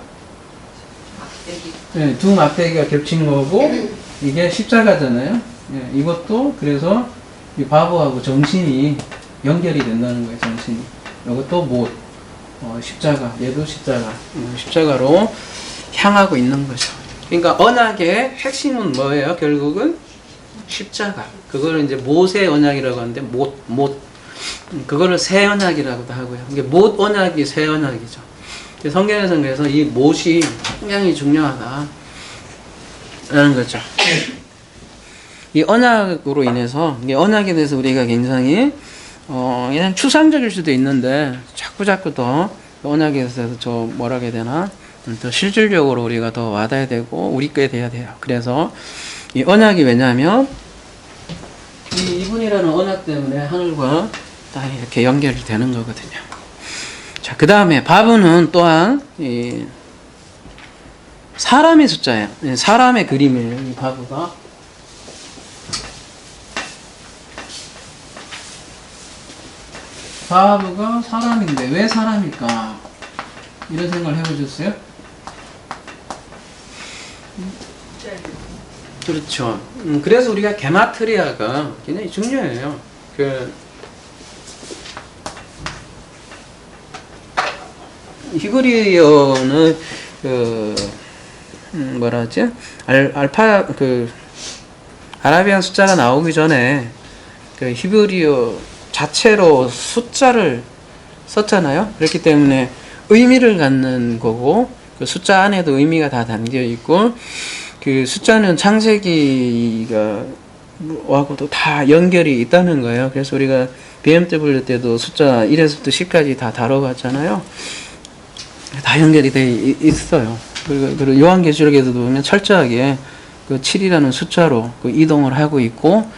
네, 두 막대기가 겹친 거고 이게 십자가잖아요. 네, 이것도 그래서 이 바보하고 정신이 연결이 된다는 거예요. 정신이. 이것도 못. 십자가. 얘도 십자가. 십자가로 향하고 있는 거죠. 그러니까 언약의 핵심은 뭐예요? 결국은 십자가. 그거를 이제 못의 언약이라고 하는데 못. 그거를 새 언약이라고도 하고요. 이게 못 언약이 새 언약이죠. 성경에서는 그래서 이 못이 굉장히 중요하다라는 거죠. 이 언약으로 인해서 이 언약에 대해서 우리가 굉장히 그냥 추상적일 수도 있는데 자꾸 더 언약에 대해서 저 뭐라 해야 되나 더 실질적으로 우리가 더 와닿아야 되고 우리 께 돼야 돼요. 그래서 이 언약이 왜냐하면 이분이라는 언약 때문에 하늘과 땅이 이렇게 연결이 되는 거거든요. 자, 그 다음에 바브는 또한 이 사람의 숫자예요. 사람의 그림이에요. 이 바브가. 바브가 사람인데 왜 사람일까? 이런 생각을 해보셨어요? 그렇죠. 그래서 우리가 게마트리아가 굉장히 중요해요. 히브리어는 뭐라 하지? 아라비안 숫자가 나오기 전에 히브리어 자체로 숫자를 썼잖아요. 그렇기 때문에 의미를 갖는 거고 그 숫자 안에도 의미가 다 담겨 있고 그 숫자는 창세기가 하고도 다 연결이 있다는 거예요. 그래서 우리가 BMW 때도 숫자 1에서부터 10까지 다 다뤄봤잖아요. 다 연결이 돼 있어요. 그리고 요한계시록에서도 보면 철저하게 그 7이라는 숫자로 그 이동을 하고 있고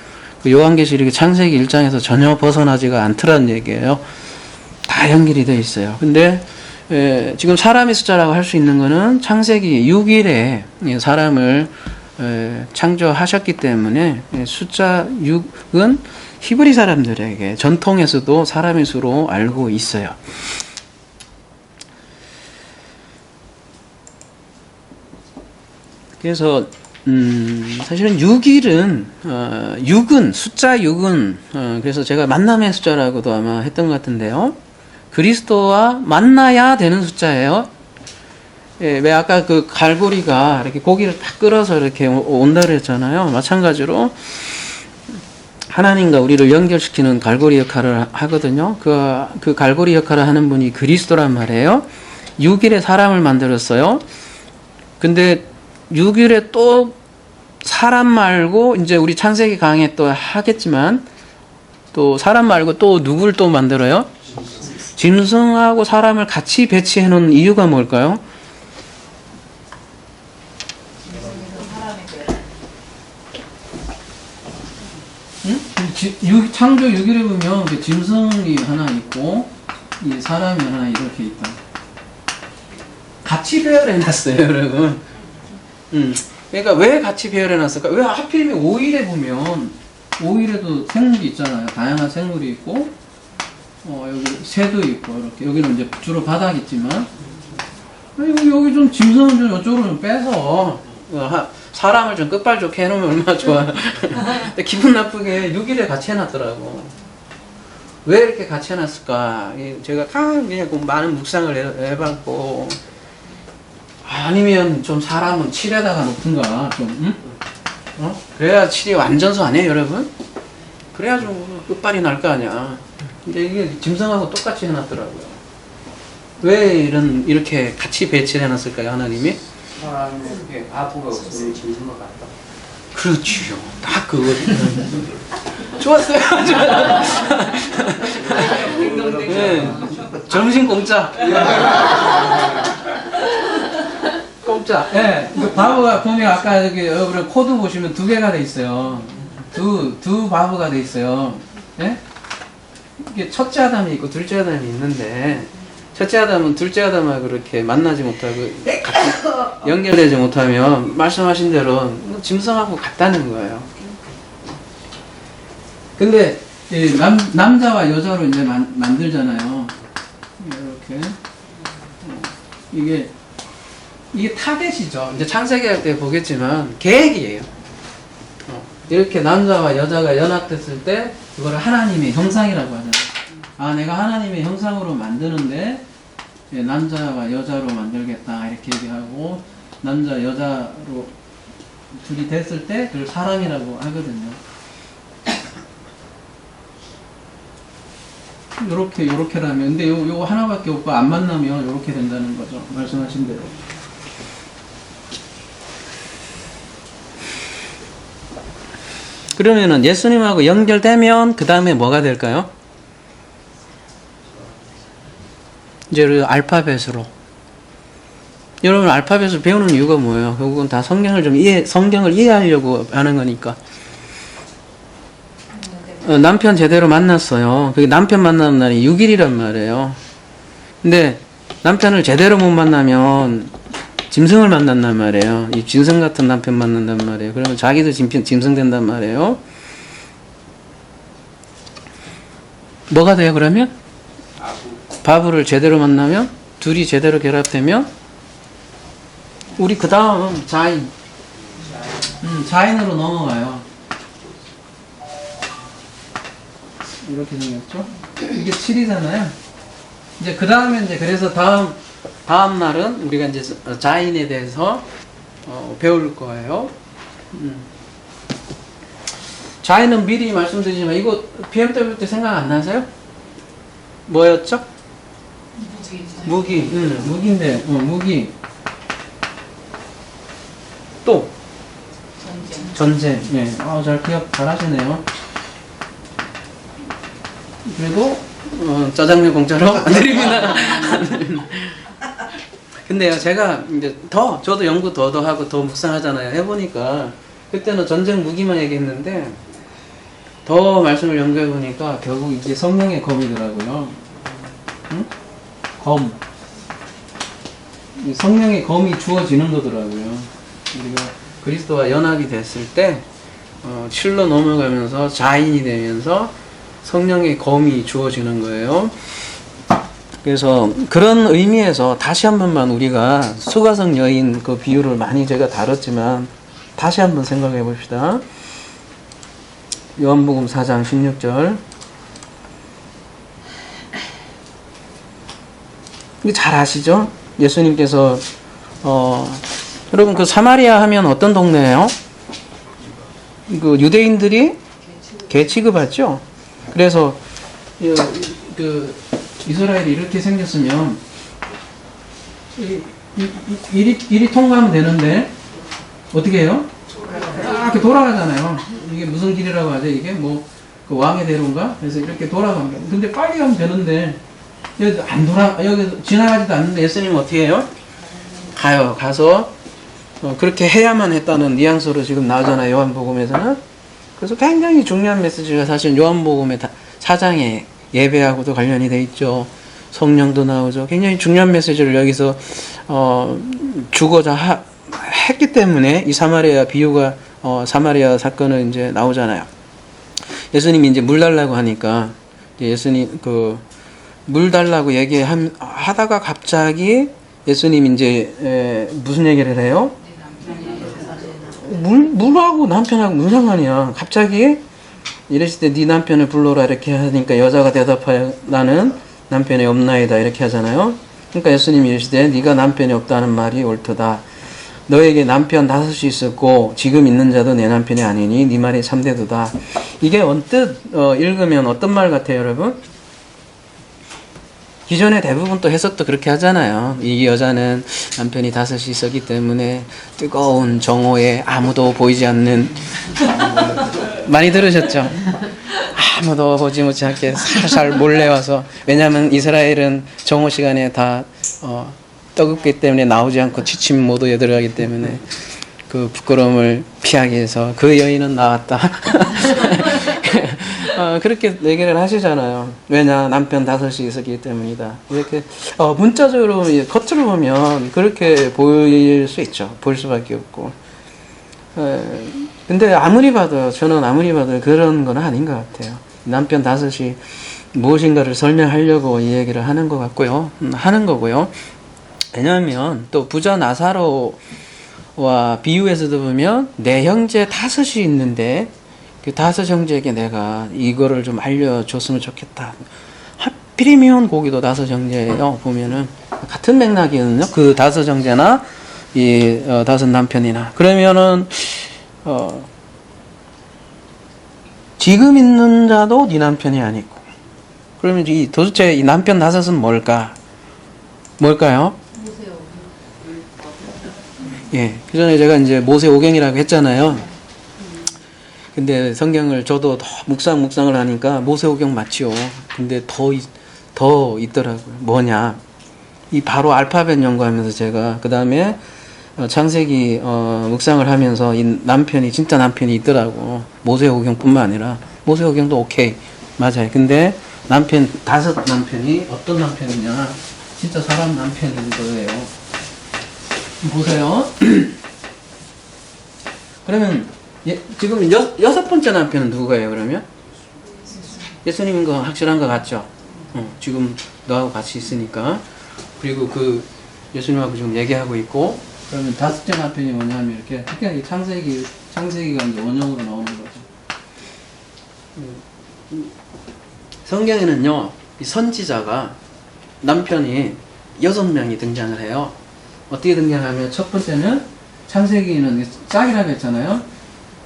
그 요한계시록의 창세기 1장에서 전혀 벗어나지가 않더라는 얘기예요. 다 연결이 돼 있어요. 근데 지금 사람의 숫자라고 할 수 있는 거는 창세기 6일에 사람을 창조하셨기 때문에 숫자 6은 히브리 사람들에게 전통에서도 사람의 수로 알고 있어요. 그래서 사실은 6은 숫자 6은 그래서 제가 만남의 숫자라고도 아마 했던 것 같은데요. 그리스도와 만나야 되는 숫자예요. 왜 아까 그 갈고리가 이렇게 고기를 딱 끌어서 이렇게 온다 그랬잖아요. 마찬가지로 하나님과 우리를 연결시키는 갈고리 역할을 하거든요. 그 갈고리 역할을 하는 분이 그리스도란 말이에요. 6일에 사람을 만들었어요. 근데 6일에 또 사람 말고 이제 우리 창세기 강의 또 하겠지만 또 사람 말고 또 누구를 또 만들어요? 짐승하고 사람을 같이 배치해 놓은 이유가 뭘까요? 창조 6일에 보면 짐승이 하나 있고 이 사람이 하나 이렇게 있다. 같이 배열해놨어요, 여러분. 그러니까 왜 같이 배열해놨을까? 왜 하필이면 5일에 보면 5일에도 생물이 있잖아요. 다양한 생물이 있고 여기 새도 있고 이렇게 여기는 이제 주로 바닥이지만 여기 좀 짐승을 좀 이쪽으로 좀 빼서 사람을 좀 끝발 좋게 해놓으면 얼마나 좋아요. 근데 기분 나쁘게 6일에 같이 해놨더라고. 왜 이렇게 같이 해놨을까? 제가 그냥 많은 묵상을 해봤고, 아니면 좀 사람은 7에다가 놓든가, 좀, 응? 그래야 7이 완전수 아니에요, 여러분? 그래야 좀 끝발이 날 거 아니야. 근데 이게 짐승하고 똑같이 해놨더라고요. 왜 이렇게 같이 배치를 해놨을까요, 하나님이? 사람의 아부가 없으면 짐승과 같다. 그렇지요. 딱 그거. 좋았어요. 네. 점심 공짜. 공짜. 예. 네. 그 바보가 보면 아까 여기 코드 보시면 2개가 돼 있어요. 두 바보가 돼 있어요. 예? 네? 이게 첫째 아담이 있고 둘째 아담이 있는데 첫째 아담은 둘째 아담하고 그렇게 만나지 못하고 같이 연결되지 못하면 말씀하신 대로 짐승하고 같다는 거예요. 근데 남자와 여자로 이제 만들잖아요. 이렇게 이게 타겟이죠. 이제 창세기 할 때 보겠지만 계획이에요. 이렇게 남자와 여자가 연합됐을 때 이거를 하나님의 형상이라고 하잖아요. 아, 내가 하나님의 형상으로 만드는데 남자와 여자로 만들겠다 이렇게 얘기하고 남자 여자로 둘이 됐을 때 그걸 사람이라고 하거든요. 요렇게라면 근데 요거 하나밖에 없고 안 만나면 요렇게 된다는 거죠. 말씀하신 대로. 그러면은 예수님하고 연결되면 그 다음에 뭐가 될까요? 이제 알파벳으로. 여러분 알파벳을 배우는 이유가 뭐예요? 결국은 다 성경을 이해하려고 하는 거니까. 남편 제대로 만났어요. 그게 남편 만나는 날이 6일이란 말이에요. 근데 남편을 제대로 못 만나면 짐승을 만난단 말이에요. 이 짐승 같은 남편 만난단 말이에요. 그러면 자기도 짐승 된단 말이에요. 뭐가 돼요, 그러면? 바브를 제대로 만나면? 둘이 제대로 결합되면? 우리 그 다음 자인. 자인으로 넘어가요. 이렇게 생겼죠? 이게 7이잖아요. 이제 그 다음에 이제 그래서 다음 날은 우리가 이제 자인에 대해서 배울 거예요. 자인은 미리 말씀드리지만 이거 BMW 때 생각 안 나세요? 뭐였죠? 무기. 무기인데 무기. 또 전쟁. 네. 잘 기억 잘하시네요. 그리고 짜장면 공짜로 안 드립니다. 근데요, 제가 이제 저도 연구 더 하고 더 묵상하잖아요. 해보니까 그때는 전쟁 무기만 얘기했는데 더 말씀을 연구해 보니까 결국 이게 성령의 검이더라고요. 응? 검. 성령의 검이 주어지는 거더라고요. 우리가 그리스도와 연합이 됐을 때 7로 넘어가면서 자인이 되면서 성령의 검이 주어지는 거예요. 그래서 그런 의미에서 다시 한 번만 우리가 수가성 여인 그 비유를 많이 제가 다뤘지만 다시 한번 생각해 봅시다. 요한복음 4장 16절. 이거 잘 아시죠? 예수님께서 여러분 그 사마리아 하면 어떤 동네예요? 그 유대인들이 개 취급하죠. 그래서 이스라엘이 이렇게 생겼으면 이리 통과하면 되는데 어떻게 해요? 이렇게 돌아가잖아요. 이게 무슨 길이라고 하죠? 이게 뭐 그 왕의 대로인가? 그래서 이렇게 돌아갑니다. 근데 빨리 가면 되는데 여기 여기 지나가지도 않는데 예수님은 어떻게 해요? 가서 그렇게 해야만 했다는 뉘앙스로 지금 나오잖아요. 요한복음에서는. 그래서 굉장히 중요한 메시지가 사실 요한복음의 4장에 예배하고도 관련이 돼 있죠. 성령도 나오죠. 굉장히 중요한 메시지를 여기서 주고자 했기 때문에 이 사마리아 비유가 사마리아 사건은 이제 나오잖아요. 예수님이 이제 물 달라고 하니까 예수님 물 달라고 얘기하다가 갑자기 예수님이 이제 무슨 얘기를 해요? 물하고 남편하고 무슨 상관이야? 갑자기 이랬을 때 네 남편을 불러라 이렇게 하니까 여자가 대답하여 나는 남편이 없나이다 이렇게 하잖아요. 그러니까 예수님이 이르시되 네가 남편이 없다는 말이 옳도다. 너에게 남편 5이 있었고 지금 있는 자도 내 남편이 아니니 네 말이 참되도다. 이게 언뜻 읽으면 어떤 말 같아요, 여러분? 기존에 대부분 또 해석도 그렇게 하잖아요. 이 여자는 남편이 5이 있었기 때문에 뜨거운 정오에 아무도 보이지 않는 많이 들으셨죠? 아무도 보지 못하게 살살 몰래 와서, 왜냐하면 이스라엘은 정오 시간에 다 뜨겁기 때문에 나오지 않고 취침 모드에 들어가기 때문에 그 부끄러움을 피하기 위해서 그 여인은 나왔다. 그렇게 얘기를 하시잖아요. 왜냐, 남편 5이 있었기 때문이다. 이렇게 문자적으로 겉으로 보면 그렇게 보일 수 있죠. 보일 수밖에 없고. 근데 저는 아무리 봐도 그런 건 아닌 것 같아요. 남편 5이 무엇인가를 설명하려고 이 얘기를 하는 것 같고요. 하는 거고요. 왜냐하면 또 부자 나사로와 비유에서도 보면 내 형제 5이 있는데 그 5 형제에게 내가 이거를 좀 알려줬으면 좋겠다. 하필이면 거기도 5 형제예요. 보면은 같은 맥락이거든요. 그 5 형제나 이 5 남편이나. 그러면은 지금 있는 자도 네 남편이 아니고. 그러면 도대체 이 남편 5은 뭘까요? 예, 그 전에 제가 이제 모세오경이라고 했잖아요. 근데 성경을 저도 묵상을 하니까 모세오경 맞지요. 근데 더 있더라고요. 뭐냐? 이 바로 알파벳 연구하면서 제가 그 다음에 창세기 묵상을 하면서 이 남편이 진짜 남편이 있더라고. 모세오경뿐만 아니라 모세오경도 오케이 맞아요. 근데 5 남편이 어떤 남편이냐? 진짜 사람 남편인 거예요. 보세요. 그러면 지금 6번째 남편은 누구예요, 그러면? 예수님인 거 확실한 거 같죠? 지금 너하고 같이 있으니까. 그리고 예수님하고 지금 얘기하고 있고, 그러면 5째 남편이 뭐냐면, 이렇게, 특히 창세기가 이제 원형으로 나오는 거죠. 성경에는요, 이 선지자가 남편이 6명이 등장을 해요. 어떻게 등장하면, 첫 번째는 창세기는 짝이라고 했잖아요.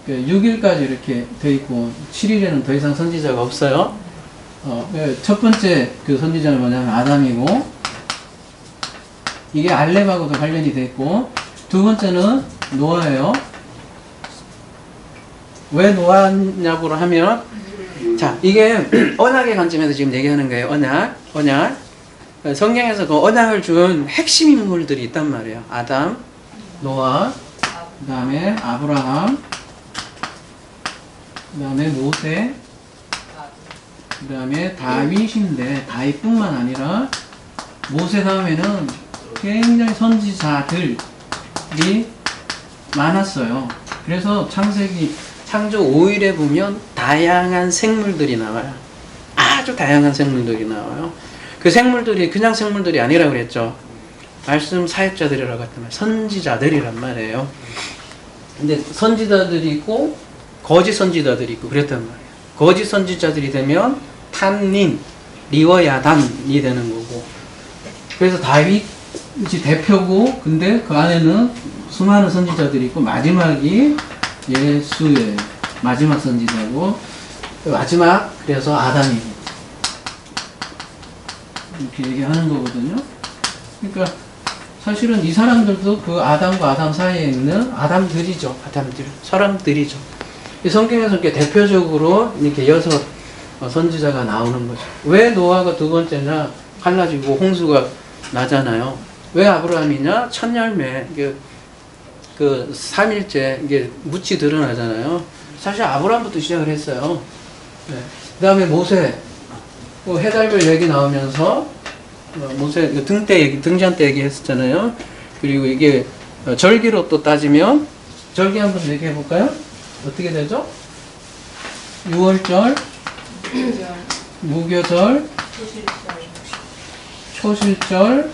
6일까지 이렇게 돼 있고 7일에는 더 이상 선지자가 없어요. 첫 번째 그 선지자는 뭐냐면 아담이고, 이게 알렙하고도 관련이 돼 있고, 두 번째는 노아예요. 왜 노아냐고 하면, 자, 이게 언약의 관점에서 지금 얘기하는 거예요. 언약. 성경에서 그 언약을 준 핵심 인물들이 있단 말이에요. 아담, 노아, 그 다음에 아브라함, 그 다음에 모세, 그 다음에 다윗인데, 다윗뿐만 아니라 모세 다음에는 굉장히 선지자들이 많았어요. 그래서 창조 5일에 보면 다양한 생물들이 나와요. 아주 다양한 생물들이 나와요. 그 생물들이 그냥 생물들이 아니라고 그랬죠. 말씀 사역자들이라고 했단 말이에요. 선지자들이란 말이에요. 근데 선지자들이 있고 거짓 선지자들이 있고 그랬단 말이에요. 거짓 선지자들이 되면 탄닌, 리워야단이 되는 거고, 그래서 다윗이 대표고, 근데 그 안에는 수많은 선지자들이 있고, 마지막이 예수의 마지막 선지자고, 마지막 그래서 아담이고, 이렇게 얘기하는 거거든요. 그러니까 사실은 이 사람들도 그 아담과 아담 사이에 있는 사람들이죠. 이 성경에서 이렇게 대표적으로 이렇게 6 선지자가 나오는 거죠. 왜 노아가 두 번째냐? 갈라지고 홍수가 나잖아요. 왜 아브라함이냐? 첫 열매, 그 3일째 이게 묻이 드러나잖아요. 사실 아브라함부터 시작을 했어요. 네. 그 다음에 모세, 해달별 얘기 나오면서 모세 등잔 때 얘기했었잖아요. 그리고 이게 절기로 또 따지면 절기 한번 얘기해 볼까요? 어떻게 되죠? 6월절, 무교절, 초실절,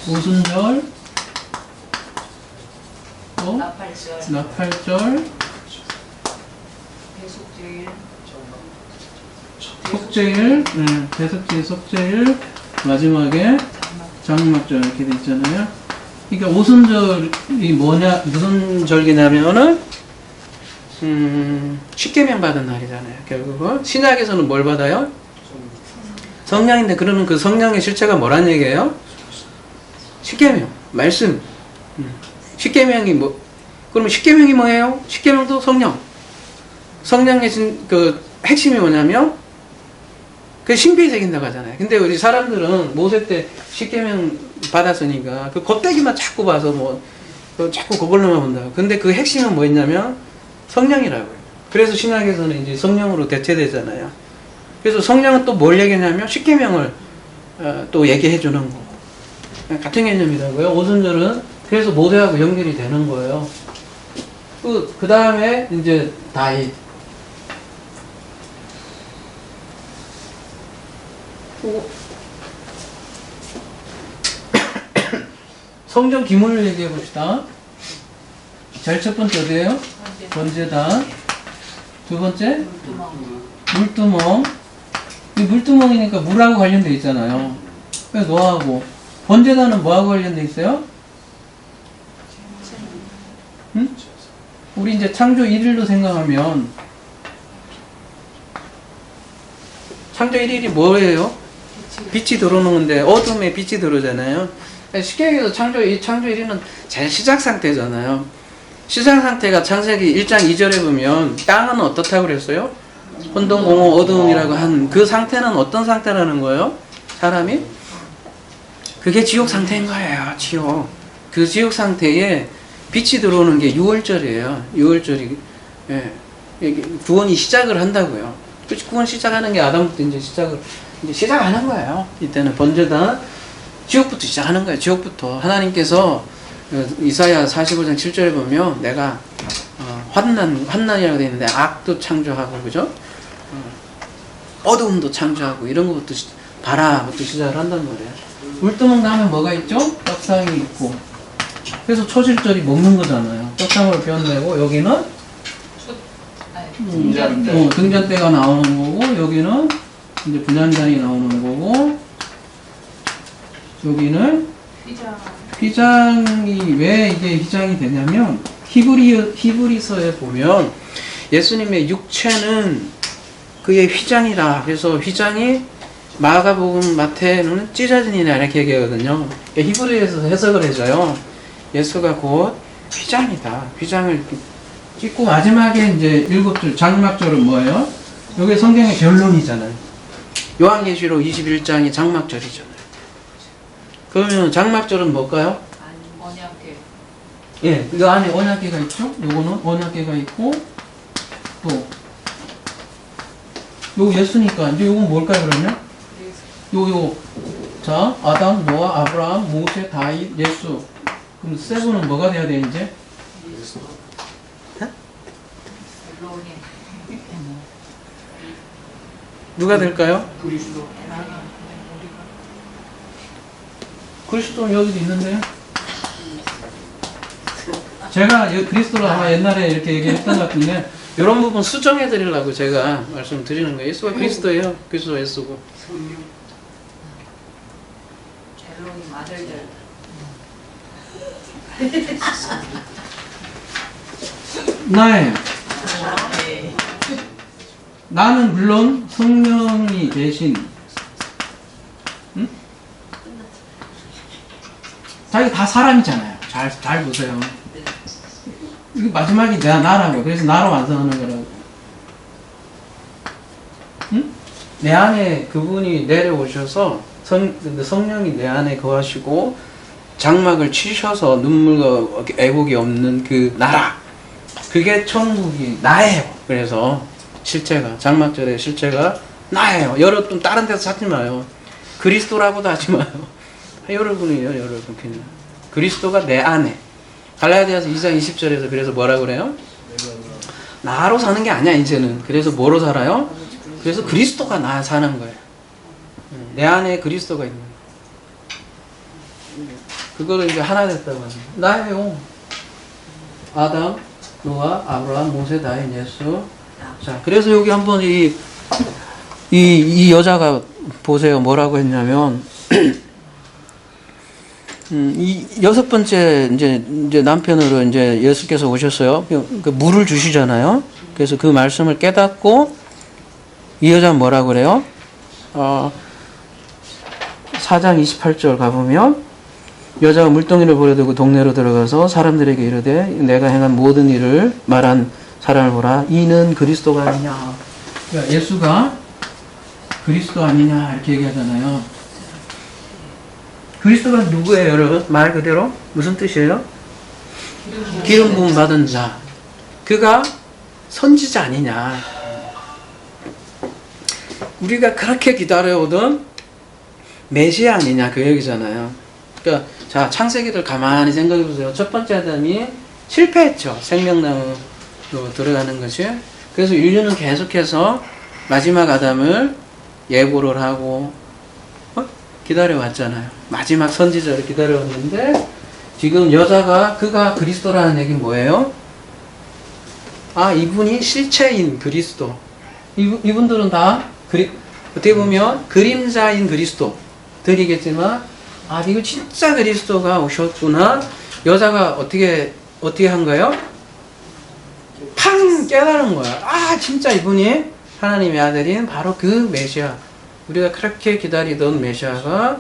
오순절, 또 나팔절, 속죄일, 대속죄일, 속죄일, 마지막에 장막절 이렇게 돼 있잖아요. 그러니까 오순절이 뭐냐, 무슨 절기냐면은 십계명 받은 날이잖아요. 결국은 신약에서는 뭘 받아요? 성령인데 그러면 그 성령의 실체가 뭐란 얘기예요? 십계명, 말씀. 십계명이 뭐? 그러면 십계명이 뭐예요? 십계명도 성령. 성령의 그 핵심이 뭐냐면 그 신비에 새긴다고 하잖아요. 근데 우리 사람들은 모세 때 십계명 받았으니까 그 겉대기만 자꾸 봐서 뭐 자꾸 그걸로만 본다고. 근데 그 핵심은 뭐였냐면 성령이라고요. 그래서 신약에서는 이제 성령으로 대체되잖아요. 그래서 성령은 또 뭘 얘기하냐면 십계명을 또 얘기해 주는 거고. 같은 개념이라고요. 오순절은 그래서 모세하고 연결이 되는 거예요. 그 다음에 이제 다윗. 성전 기물을 얘기해 봅시다. 제일 첫 번째 어디예요? 번제단. 두 번째 물두멍. 이 물두멍이니까 물하고 관련돼 있잖아요. 그래서 노하고. 번제단은 뭐하고 관련돼 있어요? 응? 우리 이제 창조 1일로 생각하면 창조 1일이 뭐예요? 빛이 들어오는 건데 어둠에 빛이 들어오잖아요. 쉽게 얘기해서 창조 1일은 제일 시작 상태잖아요. 시작 상태가 창세기 1장 2절에 보면 땅은 어떻다고 그랬어요? 혼돈, 공허, 어두움이라고 한 그 상태는 어떤 상태라는 거예요? 사람이? 그게 지옥 상태인 거예요. 지옥. 그 지옥 상태에 빛이 들어오는 게 6월절이에요. 6월절이 구원이 시작을 한다고요. 구원 시작하는 게 아담부터 이제 시작하는 거예요. 이때는 번제단 지옥부터 시작하는 거예요. 지옥부터 하나님께서 이사야 45장 7절에 보면 내가 환난이라고 되어 있는데 악도 창조하고 그죠? 어두움도 창조하고 이런 것부터 바라부터 시작을 한단 말이에요. 물두멍 다음에 뭐가 있죠? 떡상이 있고. 그래서 초실절이 먹는 거잖아요. 떡상으로 변내고 여기는 등잔대가 나오는 거고 여기는 이제 분향단이 나오는 거고 여기는 휘장이 왜 이게 휘장이 되냐면 히브리서에 보면 예수님의 육체는 그의 휘장이라. 그래서 휘장이 마가복음 마태는 찢어지니라 이렇게 얘기하거든요. 히브리에서 해석을 해줘요. 예수가 곧 휘장이다. 휘장을 찍고 마지막에 이제 7줄 장막절은 뭐예요? 이게 성경의 결론이잖아요. 요한계시록 21장이 장막절이잖아요. 그러면 장막절은 뭘까요? 언약궤. 예, 이 안에 언약궤가 있죠? 요거는 언약궤가 있고 또 요거 예수니까 이제 요건 뭘까요 그러면? 자 아담, 노아, 아브라함, 모세, 다윗, 예수. 그럼 세븐은 뭐가 돼야 돼 이제? 누가 될까요? 그리스도는 여기도 있는데요. 제가 그리스도를 아마 옛날에 이렇게 얘기했던 것 같은데 이런 부분 수정해 드리려고 제가 말씀드리는 거예요. 예수가 그리스도예요. 그리스도 예수고. 젤롱이 마들들. 나는 물론 성령이 대신 자기 다 사람이잖아요. 잘 보세요. 이게 마지막이 나라고. 그래서 나로 완성하는 거라고. 내 안에 그분이 내려오셔서 성령이 내 안에 거하시고 장막을 치셔서 눈물과 애곡이 없는 그 나라. 그게 천국이 나예요. 그래서 실체가 장막절의 실체가 나예요. 여러분 다른 데서 찾지 마요. 그리스도라고도 하지 마요. 여러분이에요, 여러분. 그냥. 그리스도가 내 안에. 갈라디아서 2장 20절에서 그래서 뭐라 그래요? 나로 사는 게 아니야, 이제는. 그래서 뭐로 살아요? 그래서 그리스도가 나 사는 거예요. 내 안에 그리스도가 있는 거예요. 그거를 이제 하나 됐다고 합니다. 나예요. 아담, 노아, 아브라함, 모세, 다인, 예수. 자, 그래서 여기 한번 이 여자가 보세요. 뭐라고 했냐면, 이 여섯 번째 이제 남편으로 이제 예수께서 오셨어요. 그 물을 주시잖아요. 그래서 그 말씀을 깨닫고 이 여자는 뭐라고 그래요? 4장 28절 가보면 여자가 물동이를 버려두고 동네로 들어가서 사람들에게 이르되 내가 행한 모든 일을 말한 사람을 보라. 이는 그리스도가 아니냐. 그러니까 예수가 그리스도 아니냐 이렇게 얘기하잖아요. 그리스도가 누구예요, 여러분? 말 그대로 무슨 뜻이에요? 기름 부음 받은 자. 그가 선지자 아니냐. 우리가 그렇게 기다려오던 메시아 아니냐 그 얘기잖아요. 그러니까 자, 창세기를 가만히 생각해 보세요. 첫 번째 아담이 실패했죠. 생명나무로 들어가는 것이. 그래서 인류는 계속해서 마지막 아담을 예고를 하고 기다려왔잖아요. 마지막 선지자를 기다려왔는데 지금 여자가 그가 그리스도라는 얘기는 뭐예요? 이분이 실체인 그리스도. 이분들은 다 어떻게 보면 그림자인 그리스도들이겠지만 이거 진짜 그리스도가 오셨구나. 여자가 어떻게 한 거예요? 팡 깨달은 거야. 진짜 이분이 하나님의 아들인 바로 그 메시아. 우리가 그렇게 기다리던 메시아가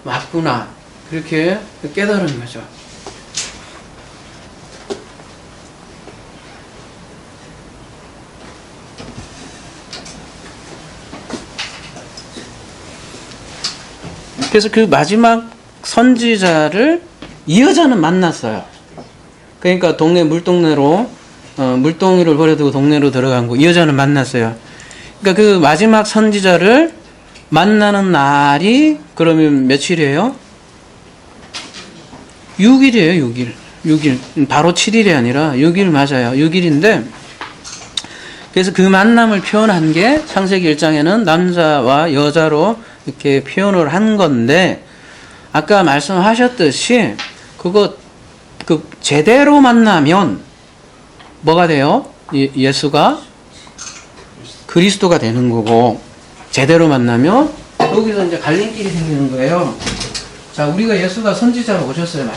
맞구나. 그렇게 깨달은 거죠. 그래서 그 마지막 선지자를 이 여자는 만났어요. 그러니까 동네 물동네로 물동이를 버려두고 동네로 들어간 거 이 여자는 만났어요. 그러니까 그 마지막 선지자를 만나는 날이 그러면 며칠이에요? 6일이에요. 6일. 바로 7일이 아니라 6일 맞아요. 6일인데 그래서 그 만남을 표현한 게 창세기 1장에는 남자와 여자로 이렇게 표현을 한 건데 아까 말씀하셨듯이 그거 제대로 만나면 뭐가 돼요? 예수가 그리스도가 되는 거고 제대로 만나면 여기서 이제 갈림길이 생기는 거예요. 자, 우리가 예수가 선지자로 오셨어요.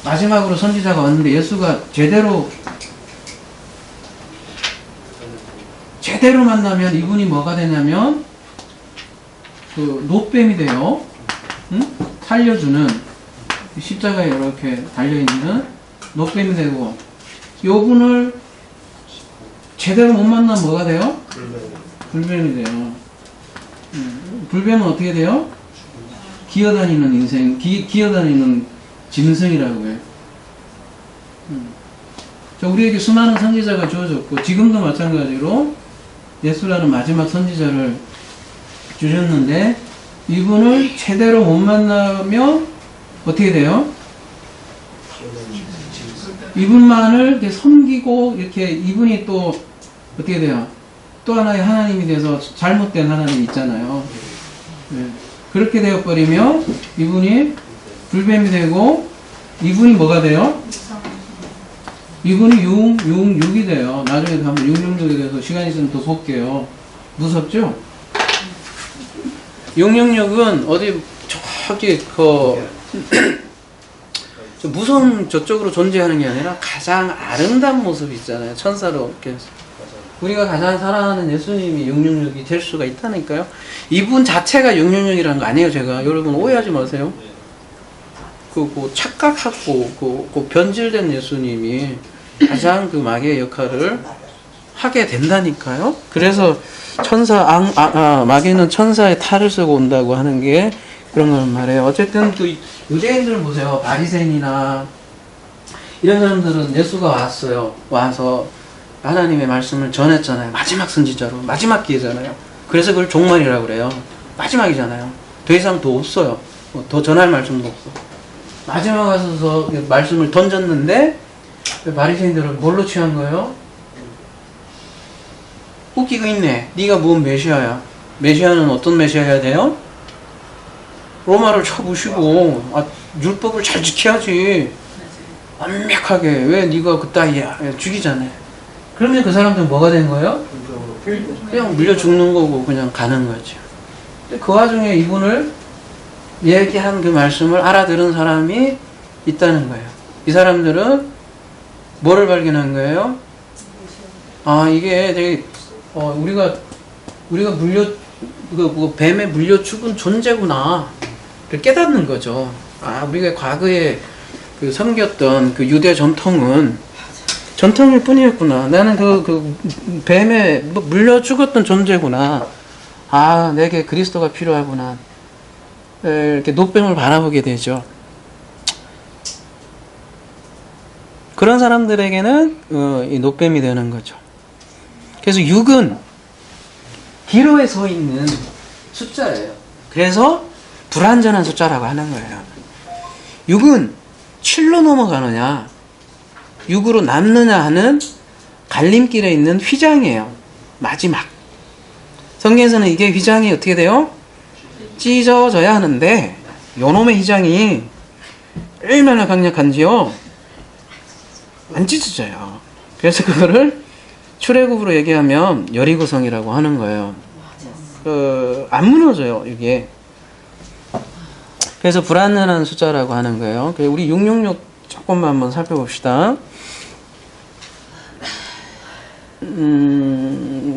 마지막으로 선지자가 왔는데 예수가 제대로 만나면 이분이 뭐가 되냐면 그 노뱀이 돼요. 살려주는 십자가에 이렇게 달려있는 노뱀이 되고 요분을 제대로 못 만나면 뭐가 돼요? 불뱀이 돼요. 불뱀은 어떻게 돼요? 기어다니는 인생, 기어다니는 짐승이라고 해요. 자, 우리에게 수많은 선지자가 주어졌고 지금도 마찬가지로 예수라는 마지막 선지자를 주셨는데 이분을 제대로 못 만나면 어떻게 돼요? 이분만을 이렇게 섬기고 이렇게 이분이 또 어떻게 돼요? 또 하나의 하나님이 돼서 잘못된 하나님이 있잖아요. 네. 그렇게 되어버리면 이분이 불뱀이 되고 이분이 뭐가 돼요? 이분이 666이 돼요. 나중에 한번 666에 대해서 시간 있으면 더 볼게요. 무섭죠? 666은 어디 저기 무서운 저쪽으로 존재하는 게 아니라 가장 아름다운 모습이 있잖아요. 천사로 이렇게 우리가 가장 사랑하는 예수님이 666이 될 수가 있다니까요. 이분 자체가 666이라는 거 아니에요. 제가 여러분 오해하지 마세요. 그 착각하고 그 변질된 예수님이 가장 그 마귀의 역할을 하게 된다니까요. 그래서 마귀는 천사의 탈을 쓰고 온다고 하는 게 그런 걸 말해요. 어쨌든 그 유대인들은 보세요. 바리새인이나 이런 사람들은 예수가 와서 하나님의 말씀을 전했잖아요. 마지막 선지자로. 마지막 기회잖아요. 그래서 그걸 종말이라고 그래요. 마지막이잖아요. 더 이상 더 없어요. 더 전할 말씀도 없어. 마지막 와서 말씀을 던졌는데 바리새인들은 뭘로 취한 거예요? 웃기고 있네. 네가 뭔 메시아야? 메시아는 어떤 메시아여야 돼요? 로마를 쳐부시고 율법을 잘 지켜야지. 완벽하게. 왜 네가 그따위야? 죽이잖아요. 그러면 그 사람들은 뭐가 된 거예요? 그냥 물려 죽는 거고 그냥 가는 거죠. 근데 그 와중에 이분을 얘기한 그 말씀을 알아들은 사람이 있다는 거예요. 이 사람들은 뭐를 발견한 거예요? 이게 되게 우리가 뱀에 물려 죽은 존재구나. 깨닫는 거죠. 우리가 과거에 그 섬겼던 그 유대 전통은 전통일 뿐이었구나. 나는 그 뱀에 물려 죽었던 존재구나. 내게 그리스도가 필요하구나. 이렇게 노뱀을 바라보게 되죠. 그런 사람들에게는 이 노뱀이 되는 거죠. 그래서 6은 기로에 서 있는 숫자예요. 그래서 불완전한 숫자라고 하는 거예요. 6은 7로 넘어가느냐 6으로 남느냐 하는 갈림길에 있는 휘장이에요. 마지막. 성경에서는 이게 휘장이 어떻게 돼요? 찢어져야 하는데 요놈의 휘장이 얼마나 강력한지요? 안 찢어져요. 그래서 그거를 출애굽으로 얘기하면 여리고성이라고 하는 거예요. 안 무너져요, 이게. 그래서 불완전한 숫자라고 하는 거예요. 우리 666 조금만 한번 살펴봅시다.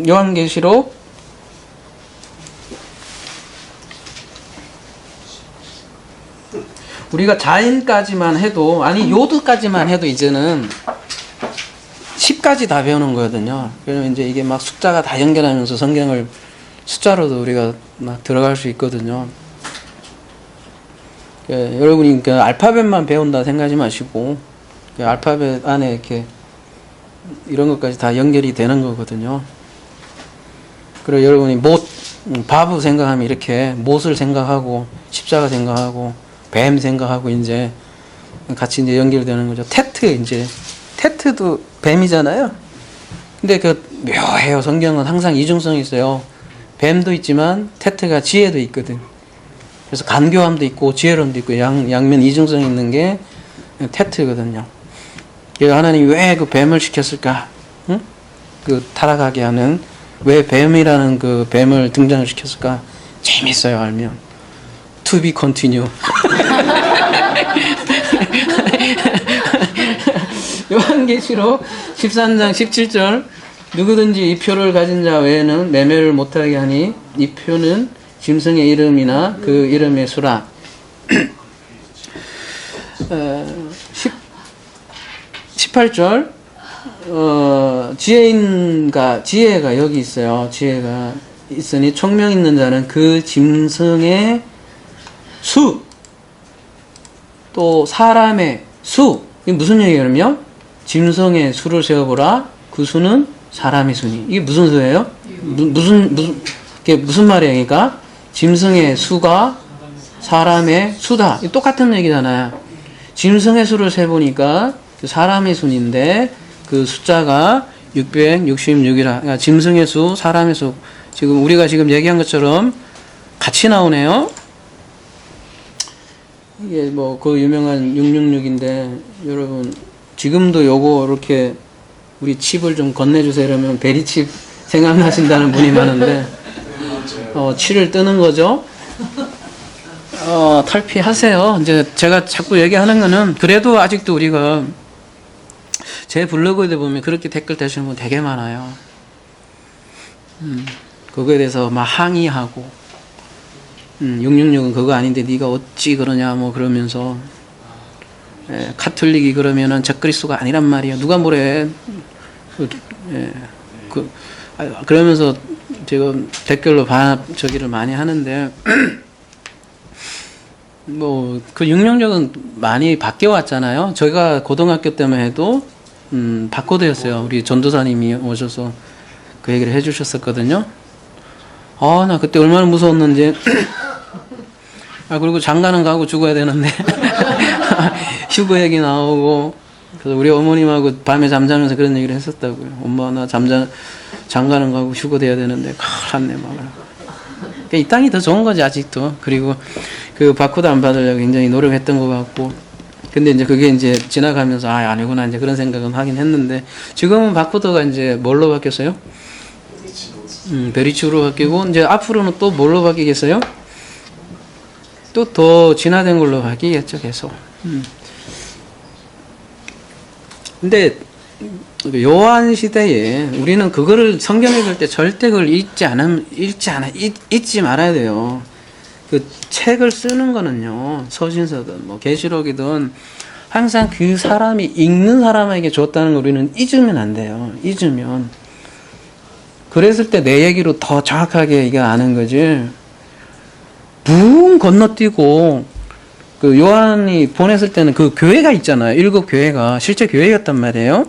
요한계시록 우리가 자인까지만 해도 요드까지만 해도 이제는 10까지 다 배우는 거거든요. 그러면 이제 이게 막 숫자가 다 연결하면서 성경을 숫자로도 우리가 막 들어갈 수 있거든요. 여러분이 그 알파벳만 배운다 생각하지 마시고 그 알파벳 안에 이렇게 이런 것까지 다 연결이 되는 거거든요. 그리고 여러분이 바브 생각하면 이렇게 못을 생각하고 십자가 생각하고 뱀 생각하고 이제 같이 이제 연결되는 거죠. 테트도 뱀이잖아요. 근데 묘해요. 성경은 항상 이중성이 있어요. 뱀도 있지만 테트가 지혜도 있거든. 그래서 간교함도 있고 지혜로움도 있고 양면 이중성이 있는 게 테트거든요. 하나님이 왜 그 뱀을 시켰을까? 응? 그 타락하게 하는 왜 뱀이라는 그 뱀을 등장을 시켰을까? 재밌어요, 알면. To be continue. 요한계시록 13장 17절 누구든지 이 표를 가진 자 외에는 매매를 못하게 하니 이 표는 짐승의 이름이나 그 이름의 수라. 18절 지혜가 여기 있어요. 지혜가 있으니 총명 있는 자는 그 짐승의 수, 또 사람의 수. 이게 무슨 얘기냐면요, 짐승의 수를 세어보라. 그 수는 사람의 수니. 이게 무슨 수예요? 이게 무슨 말이에요? 그러니까 짐승의 수가 사람의 수다. 똑같은 얘기잖아요. 짐승의 수를 세보니까 사람의 수인데 그 숫자가 666이라. 그러니까 짐승의 수, 사람의 수. 지금 우리가 지금 얘기한 것처럼 같이 나오네요. 이게 그 유명한 666인데 여러분 지금도 요거 이렇게 우리 칩을 좀 건네주세요 이러면 베리칩 생각나신다는 분이 많은데 칠을 뜨는 거죠. 탈피하세요. 이제 제가 자꾸 얘기하는 거는 그래도 아직도 우리가 제 블로그에 보면 그렇게 댓글 다시는 분 되게 많아요. 그거에 대해서 막 항의하고 666은 그거 아닌데 네가 어찌 그러냐 그러면서 카톨릭이 그러면은 적그리스도가 아니란 말이야. 누가 뭐래. 그러면서 지금 댓글로 저기를 많이 하는데 그 666은 많이 바뀌어 왔잖아요. 저희가 고등학교 때만 해도 바코드였어요. 우리 전도사님이 오셔서 그 얘기를 해주셨었거든요. 아, 나 그때 얼마나 무서웠는지. 아, 그리고 장가는 가고 죽어야 되는데 휴거 얘기 나오고, 그래서 우리 어머님하고 밤에 잠자면서 그런 얘기를 했었다고요. 엄마, 나 장가는 가고 휴거 돼야 되는데 큰일 났네 막. 그러니까 이 땅이 더 좋은 거지 아직도. 그리고 그 바코드 안 받으려고 굉장히 노력했던 것 같고, 근데 이제 그게 이제 지나가면서 아, 아니구나 이제 그런 생각은 하긴 했는데, 지금은 바코드가 이제 뭘로 바뀌었어요? 베리치로 바뀌고, 이제 앞으로는 또 뭘로 바뀌겠어요? 또 더 진화된 걸로 바뀌겠죠, 계속. 근데 요한 시대에 우리는 그거를 성경 읽을 때 절대 그걸 잊지 말아야 돼요. 그 책을 쓰는 거는요, 서신서든 뭐 계시록이든 항상 그 사람이 읽는 사람에게 줬다는 걸 우리는 잊으면 안 돼요. 잊으면. 그랬을 때 내 얘기로 더 정확하게 이게 아는 거지. 붕 건너뛰고, 그 요한이 보냈을 때는 그 교회가 있잖아요. 7 교회가 실제 교회였단 말이에요.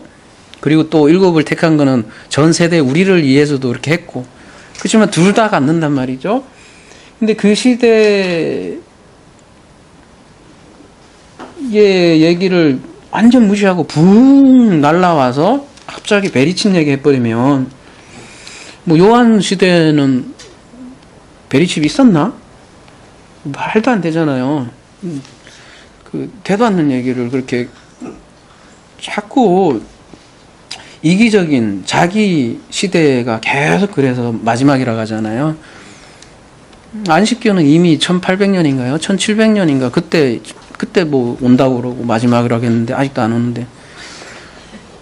그리고 또 7을 택한 거는 전 세대 우리를 위해서도 이렇게 했고, 그렇지만 둘 다 갖는단 말이죠. 근데 그 시대의 얘기를 완전 무시하고 붕 날라와서 갑자기 베리칩 얘기 해버리면, 뭐 요한 시대는 베리칩이 있었나? 말도 안 되잖아요. 그 되도 않는 얘기를 그렇게 자꾸 이기적인 자기 시대가 계속 그래서 마지막이라고 하잖아요. 안식교는 이미 1800년인가요? 1700년인가? 그때 뭐 온다고 그러고 마지막이라고 했는데 아직도 안 오는데.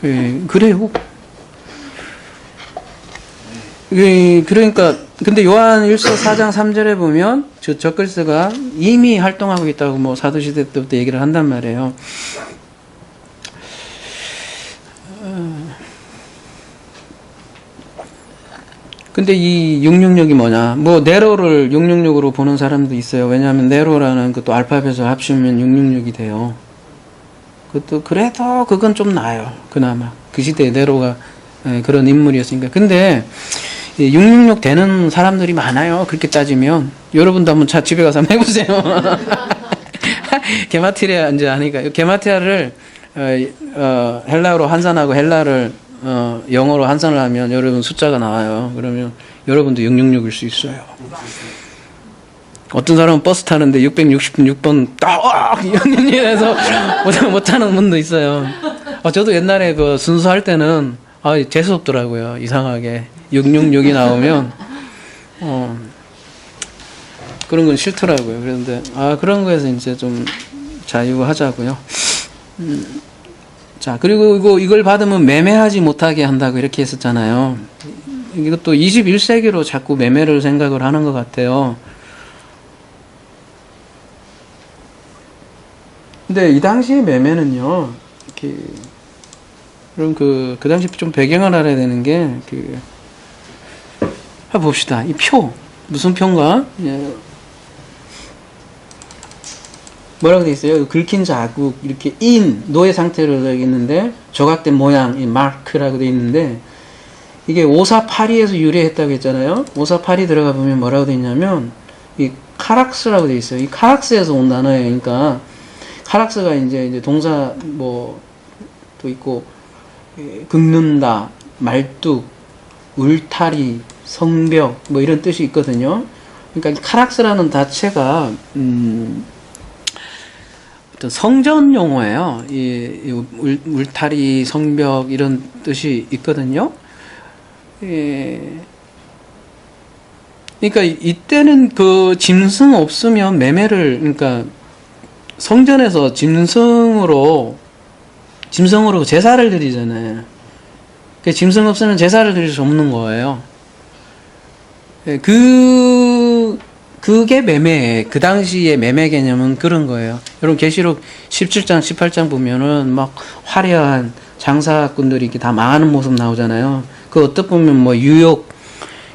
예, 그래요. 예, 그러니까 근데 요한 1서 4장 3절에 보면 저 저글스가 이미 활동하고 있다고 뭐 사도시대 때부터 얘기를 한단 말이에요. 근데 이 666이 뭐냐? 뭐 네로를 666으로 보는 사람도 있어요. 왜냐하면 네로라는 것도 알파벳을 합치면 666이 돼요. 그것도 그래도 그건 좀 나아요. 그나마 그 시대에 네로가 그런 인물이었으니까. 근데 666 되는 사람들이 많아요. 그렇게 따지면 여러분도 한번 집에 가서 한번 해보세요. 게마티리아 이제 아니까 게마티리아를 헬라어로 환산하고 헬라를 영어로 환산을 하면 여러분 숫자가 나와요. 그러면 여러분도 666일 수 있어요. 어떤 사람은 버스 타는데 666번 딱 666에서 못 타는 분도 있어요. 저도 옛날에 그 순수할 때는 재수 없더라고요. 이상하게 666이 나오면 그런 건 싫더라고요. 그런데 그런 거에서 이제 좀 자유하자고요. 자, 그리고 이걸 받으면 매매하지 못하게 한다고 이렇게 했었잖아요. 이것도 21세기로 자꾸 매매를 생각을 하는 것 같아요. 근데 이 당시 매매는요, 이렇게, 그럼 그 당시 좀 배경을 알아야 되는 게, 한번 봅시다. 이 표, 무슨 표인가? 뭐라고 돼 있어요? 긁힌 자국, 이렇게 노예 상태로 되어 있는데, 조각된 모양, 이 마크라고 돼 있는데, 이게 548이에서 유래했다고 했잖아요? 548이 들어가 보면 뭐라고 돼 있냐면, 이 카락스라고 돼 있어요. 이 카락스에서 온 단어예요. 그러니까, 카락스가 이제 동사 또 있고, 긁는다, 말뚝, 울타리, 성벽, 뭐 이런 뜻이 있거든요. 그러니까 카락스라는 자체가, 어떤 성전 용어예요. 이 울타리, 성벽 이런 뜻이 있거든요. 그러니까 이때는 그 짐승 없으면 매매를, 그러니까 성전에서 짐승으로 제사를 드리잖아요. 그 짐승 없으면 제사를 드릴 수 없는 거예요. 그게 매매예요. 그 당시의 매매 개념은 그런 거예요. 여러분 계시록 17장, 18장 보면은 막 화려한 장사꾼들이 이렇게 다 망하는 모습 나오잖아요. 그 어떻게 보면 뭐 유혹의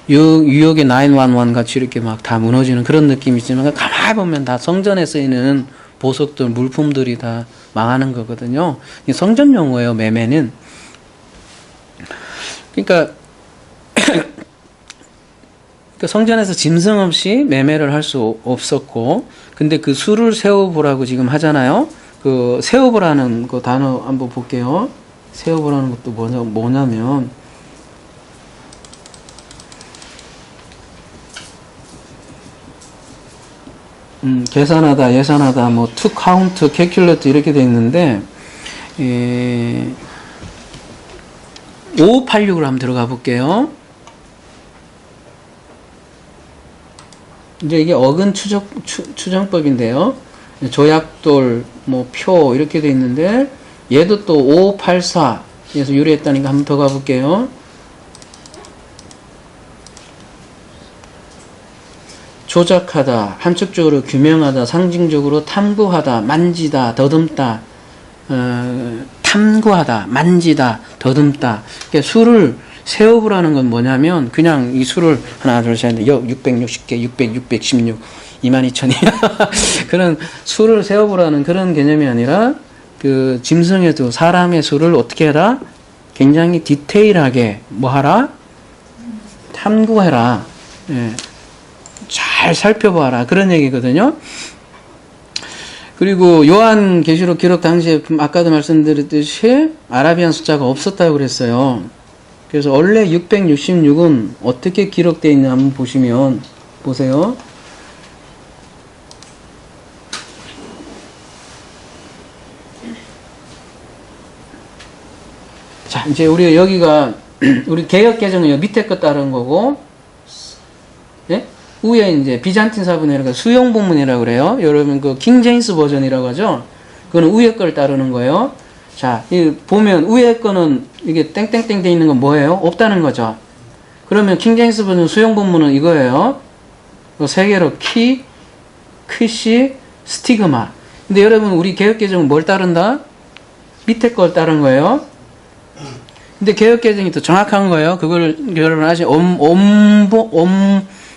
911 같이 이렇게 막 다 무너지는 그런 느낌이 있지만, 가만히 보면 다 성전에 쓰이는 보석들, 물품들이 다 망하는 거거든요. 성전 용어예요, 매매는. 그러니까 성전에서 짐승 없이 매매를 할 수 없었고, 근데 그 수를 세워보라고 지금 하잖아요. 그 세워보라는 그 단어 한번 볼게요. 세워보라는 것도 뭐냐면 계산하다, 예산하다, 뭐 to count, calculate 이렇게 돼 있는데 5586으로 한번 들어가 볼게요. 이제 이게 어근 추정법인데요. 조약돌, 뭐 표 이렇게 돼 있는데 얘도 또 5584에서 유래했다니까 한번 더 가볼게요. 조작하다, 함축적으로 규명하다, 상징적으로 탐구하다, 만지다, 더듬다, 탐구하다, 만지다, 더듬다. 그러니까 수를 세워보라는 건 뭐냐면 그냥 이 수를 하나, 둘, 셋, 넷, 660개, 616, 22,000이 그런 수를 세워보라는 그런 개념이 아니라 그 짐승에도 사람의 수를 어떻게 해라? 굉장히 디테일하게 뭐 하라? 탐구해라. 예. 잘 살펴봐라. 그런 얘기거든요. 그리고 요한계시록 기록 당시에 아까도 말씀드렸듯이 아라비안 숫자가 없었다고 그랬어요. 그래서 원래 666은 어떻게 기록되어 있냐 한번 보시면 보세요. 자, 이제 우리 여기가 우리 개역 개정은 밑에 거 따른 거고, 예? 위에 이제 비잔틴 사본이라고 수용 본문이라고 그래요. 여러분 그 킹제임스 버전이라고 하죠. 그거는 위에 걸 따르는 거예요. 자, 이 보면 위에 거는 이게 땡땡땡 돼 있는 건 뭐예요? 없다는 거죠. 그러면 킹제임스 버전 수용 본문은 이거예요. 세 개로 키, 크시, 스티그마. 근데 여러분 우리 개역 개정은 뭘 따른다? 밑에 걸 따른 거예요. 근데 개역 개정이 더 정확한 거예요. 그걸 여러분 아직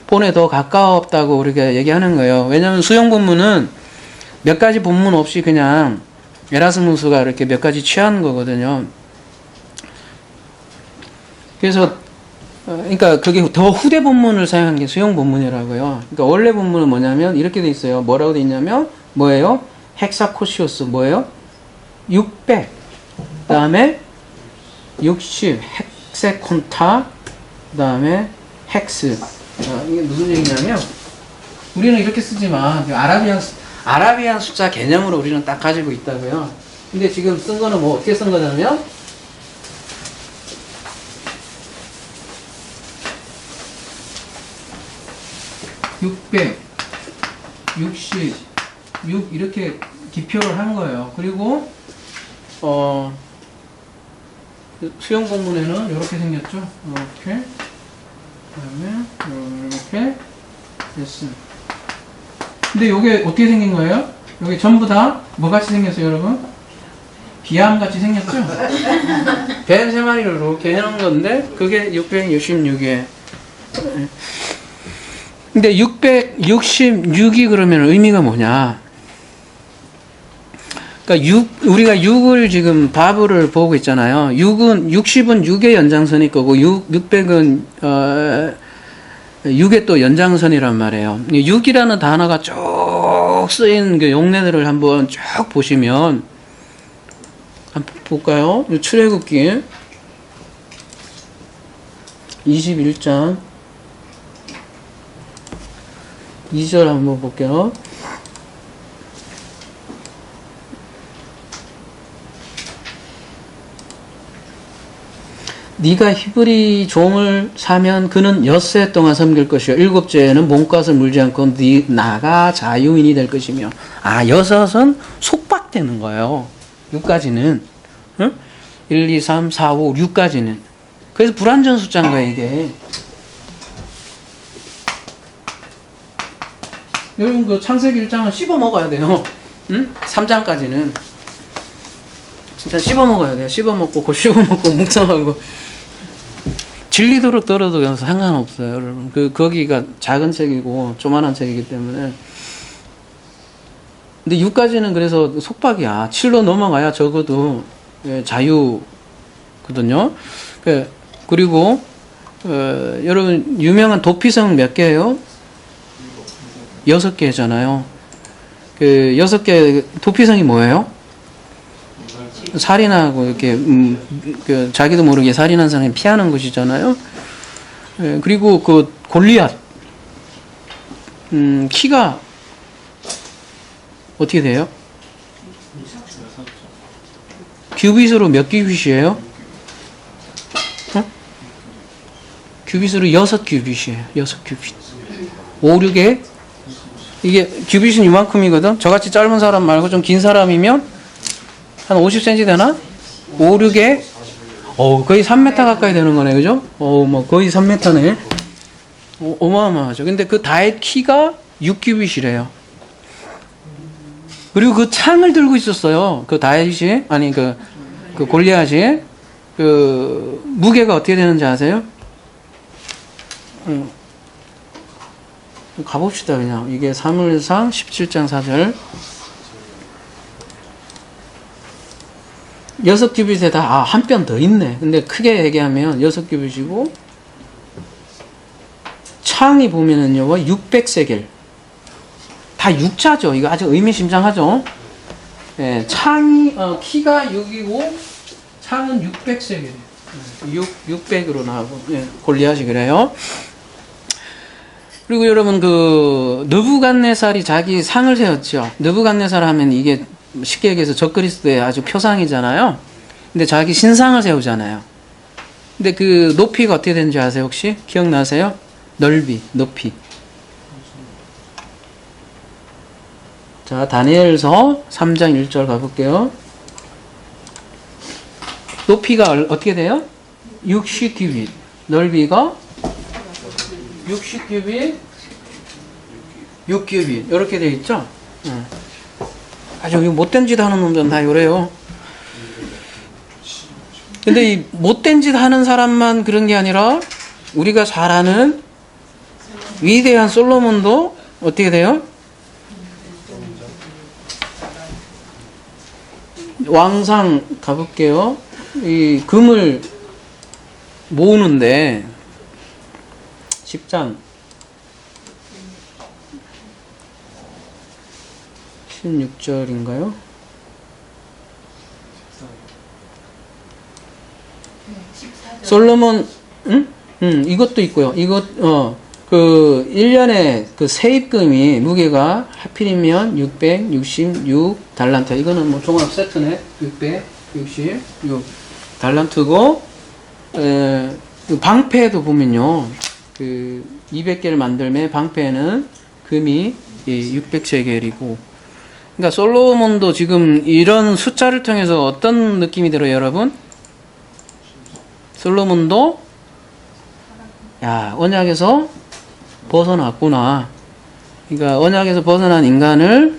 본에 더 가까웠다고 우리가 얘기하는 거예요. 왜냐하면 수용 본문은 몇 가지 본문 없이 그냥 에라스무스가 이렇게 몇 가지 취한 거거든요. 그래서 그러니까 그게 더 후대 본문을 사용한 게 수용 본문이라고요. 그러니까 원래 본문은 뭐냐면 이렇게 돼 있어요. 뭐라고 돼 있냐면 뭐예요? 헥사코시오스 뭐예요? 600. 그다음에 60 헥세콘타. 그다음에 헥스. 이게 무슨 얘기냐면 우리는 이렇게 쓰지만 아라비안 숫자 개념으로 우리는 딱 가지고 있다고요. 근데 지금 쓴 거는 뭐 어떻게 쓴 거냐면 666 이렇게 기표를 한 거예요. 그리고 수용 본문에는 이렇게 생겼죠. 이렇게 그다음에 이렇게 됐어. 근데 요게 어떻게 생긴 거예요? 여기 전부 다 뭐같이 생겼어요, 여러분? 비암같이 생겼죠? 뱀 3마리를 이렇게 해놓은 건데 그게 666이에요. 근데 666이 그러면 의미가 뭐냐? 그러니까 우리가 6을 지금 바브를 보고 있잖아요. 60은 6의 연장선일 거고 600은 6의 또 연장선이란 말이에요. 6이라는 단어가 쭉 쓰인 그 용례들을 한번 쭉 보시면 한번 볼까요? 출애굽기 21장 2절 한번 볼게요. 네가 히브리 종을 사면 그는 엿새 동안 섬길 것이요 7째에는 몸값을 물지 않고 나가 자유인이 될 것이며. 아, 6은 속박되는 거예요. 6까지는 응? 1, 2, 3, 4, 5, 6까지는. 그래서 불완전 숫자인 거예요 이게. 여러분 그 창세기 1장은 씹어 먹어야 돼요. 응? 3장까지는 진짜 씹어 먹어야 돼요. 씹어 먹고 고 씹어 먹고 묵상하고 질리도록 떨어도 상관없어요, 여러분. 거기가 작은 책이고 조만한 책이기 때문에. 근데 6까지는 그래서 속박이야. 7로 넘어가야 적어도 자유거든요. 그리고 여러분 유명한 도피성 몇 개예요? 6개잖아요. 그 6개 도피성이 뭐예요? 살인하고 이렇게 그 자기도 모르게 살인한 사람이 피하는 것이잖아요. 그리고 그 골리앗 키가 어떻게 돼요? 큐빗으로 몇 큐빗이에요? 어? 큐빗으로 6큐빗이에요. 6큐빗. 5, 6에 이게 큐빗은 이만큼이거든. 저같이 짧은 사람 말고 좀 긴 사람이면 한 50cm 되나? 5, 6에 거의 3m 가까이 되는 거네. 그죠? 뭐 거의 3m네. 어마어마하죠. 근데 그 다의 키가 6큐빗이래요. 그리고 그 창을 들고 있었어요. 그 다윗이, 아니, 그 골리앗이, 그, 무게가 어떻게 되는지 아세요? 가봅시다, 그냥. 이게 사무엘상 17장 4절. 6큐빗에다, 한 뼘 더 있네. 근데 크게 얘기하면 6큐빗이고, 창이 보면은요, 600세겔. 다 6자죠. 이거 아주 의미심장하죠. 예, 창이, 키가 6이고, 창은 600세겔이에요. 600으로 나오고, 예, 골리앗이 그래요. 그리고 여러분, 느부갓네살이 자기 상을 세웠죠. 느부갓네살 하면 이게 쉽게 얘기해서 적그리스도의 아주 표상이잖아요. 근데 자기 신상을 세우잖아요. 근데 그 높이가 어떻게 되는지 아세요, 혹시? 기억나세요? 넓이, 높이. 자, 다니엘서 3장 1절 가볼게요. 높이가 어떻게 돼요? 60규빗. 넓이가 60규빗, 6규빗. 이렇게 돼 있죠? 아주 못된 짓 하는 놈들은 다 요래요. 근데 이 못된 짓 하는 사람만 그런 게 아니라 우리가 잘 아는 위대한 솔로몬도 어떻게 돼요? 왕상 가볼게요. 이 금을 모으는데 10장 16절인가요? 솔로몬 이것도 있고요. 그 1년에 그 세입금이 무게가 하필이면 666 달란트. 이거는 뭐 종합 세트네. 666 달란트고, 방패도 보면요. 그 200개를 만들면 방패는 금이 600세겔이고. 그러니까 솔로몬도 지금 이런 숫자를 통해서 어떤 느낌이 들어요, 여러분? 솔로몬도 언약에서 벗어났구나. 그러니까 언약에서 벗어난 인간을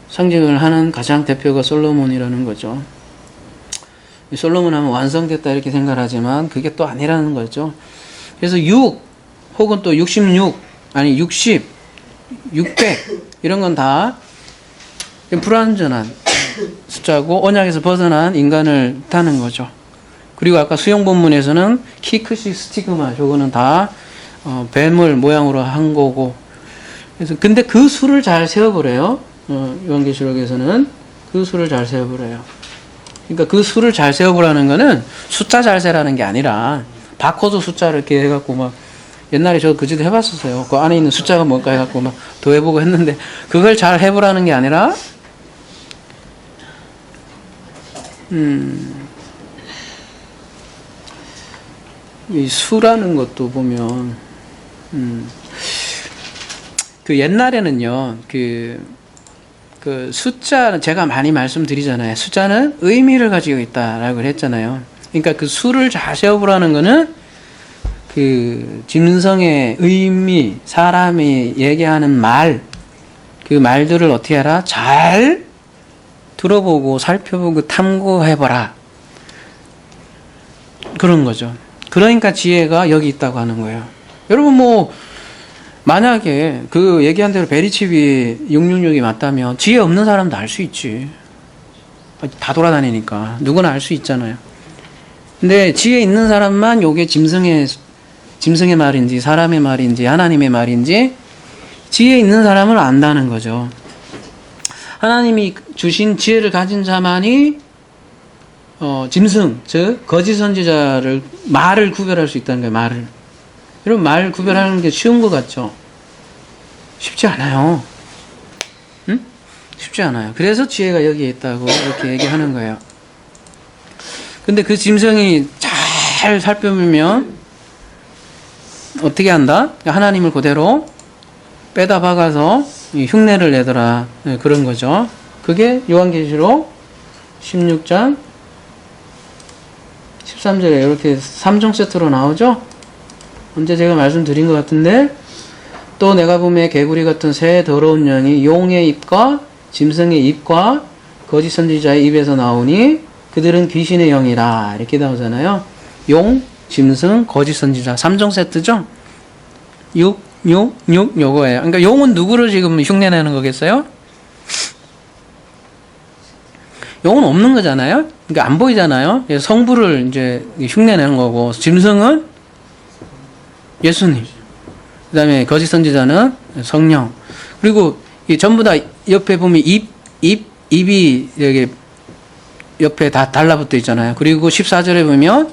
상징을 하는 가장 대표가 솔로몬이라는 거죠. 솔로몬 하면 완성됐다 이렇게 생각하지만 그게 또 아니라는 거죠. 그래서 6 혹은 또 66 아니 60 600 이런 건 다 불완전한 숫자고 언약에서 벗어난 인간을 뜻하는 거죠. 그리고 아까 수용 본문에서는 키크시 스티그마 저거는 다 뱀을 모양으로 한 거고. 그래서 근데 그 수를 잘 세워버려요. 요한계시록에서는 그 수를 잘 세워버려요. 그러니까 그 수를 잘 세워보라는 거는 숫자 잘 세라는 게 아니라 바코드 숫자를 이렇게 해갖고 막 옛날에 저 그지도 해봤었어요. 그 안에 있는 숫자가 뭔가 해갖고 막 더해보고 했는데 그걸 잘 해보라는 게 아니라 이 수라는 것도 보면 그 옛날에는요 그 숫자는 제가 많이 말씀드리잖아요. 숫자는 의미를 가지고 있다라고 했잖아요. 그러니까 그 수를 잘 세워보라는 거는 그 짐승의 의미, 사람이 얘기하는 말, 그 말들을 어떻게 해라? 잘 들어보고 살펴보고 탐구해봐라. 그런 거죠. 그러니까 지혜가 여기 있다고 하는 거예요. 여러분 뭐 만약에 그 얘기한 대로 베리칩이 666이 맞다면 지혜 없는 사람도 알 수 있지. 다 돌아다니니까 누구나 알 수 있잖아요. 근데 지혜 있는 사람만 요게 짐승의 말인지 사람의 말인지 하나님의 말인지 지혜 있는 사람을 안다는 거죠. 하나님이 주신 지혜를 가진 자만이 짐승, 즉 거짓 선지자를 말을 구별할 수 있다는 거예요. 말을. 여러분 말 구별하는 게 쉬운 것 같죠? 쉽지 않아요. 응? 쉽지 않아요. 그래서 지혜가 여기에 있다고 이렇게 얘기하는 거예요. 근데 그 짐승이 잘 살펴보면 어떻게 한다? 하나님을 그대로 빼다 박아서 흉내를 내더라. 네, 그런 거죠. 그게 요한계시록 16장 13절에 이렇게 3종 세트로 나오죠? 언제 제가 말씀드린 것 같은데, 또 내가 보매 개구리 같은 새 더러운 영이 용의 입과 짐승의 입과 거짓 선지자의 입에서 나오니 그들은 귀신의 영이라. 이렇게 나오잖아요. 용, 짐승, 거짓 선지자. 3종 세트죠? 6 요거예요. 그러니까 용은 누구를 지금 흉내내는 거겠어요? 용은 없는 거잖아요? 그러니까 안 보이잖아요? 그래서 성부를 이제 흉내내는 거고, 짐승은 예수님. 그 다음에 거짓 선지자는 성령. 그리고 이 전부 다 옆에 보면 입이 여기 옆에 다 달라붙어 있잖아요. 그리고 14절에 보면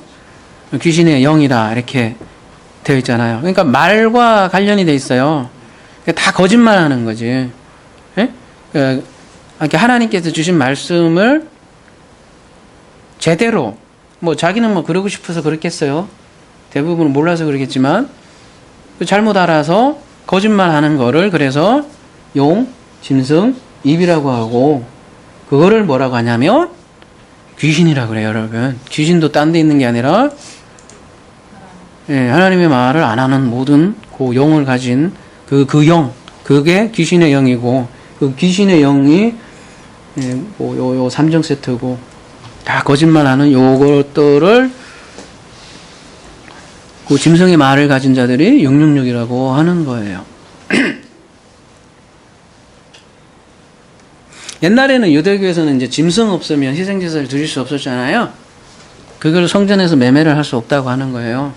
귀신의 영이다. 이렇게 되어 있잖아요. 그러니까 말과 관련이 돼 있어요. 그러니까 다 거짓말 하는 거지. 예? 그러니까 하나님께서 주신 말씀을 제대로, 뭐 자기는 뭐 그러고 싶어서 그렇겠어요. 대부분 몰라서 그러겠지만, 잘못 알아서 거짓말 하는 거를 그래서 용, 짐승, 입이라고 하고, 그거를 뭐라고 하냐면 귀신이라고 그래요, 여러분. 귀신도 딴 데 있는 게 아니라, 예, 하나님의 말을 안 하는 모든 그 영을 가진 그 영, 그게 귀신의 영이고, 그 귀신의 영이 예, 뭐 요 3종 세트고, 다 거짓말하는 요것들을 그 짐승의 말을 가진 자들이 666이라고 하는 거예요. 옛날에는 유대교에서는 이제 짐승 없으면 희생제사를 드릴 수 없었잖아요. 그걸 성전에서 매매를 할 수 없다고 하는 거예요.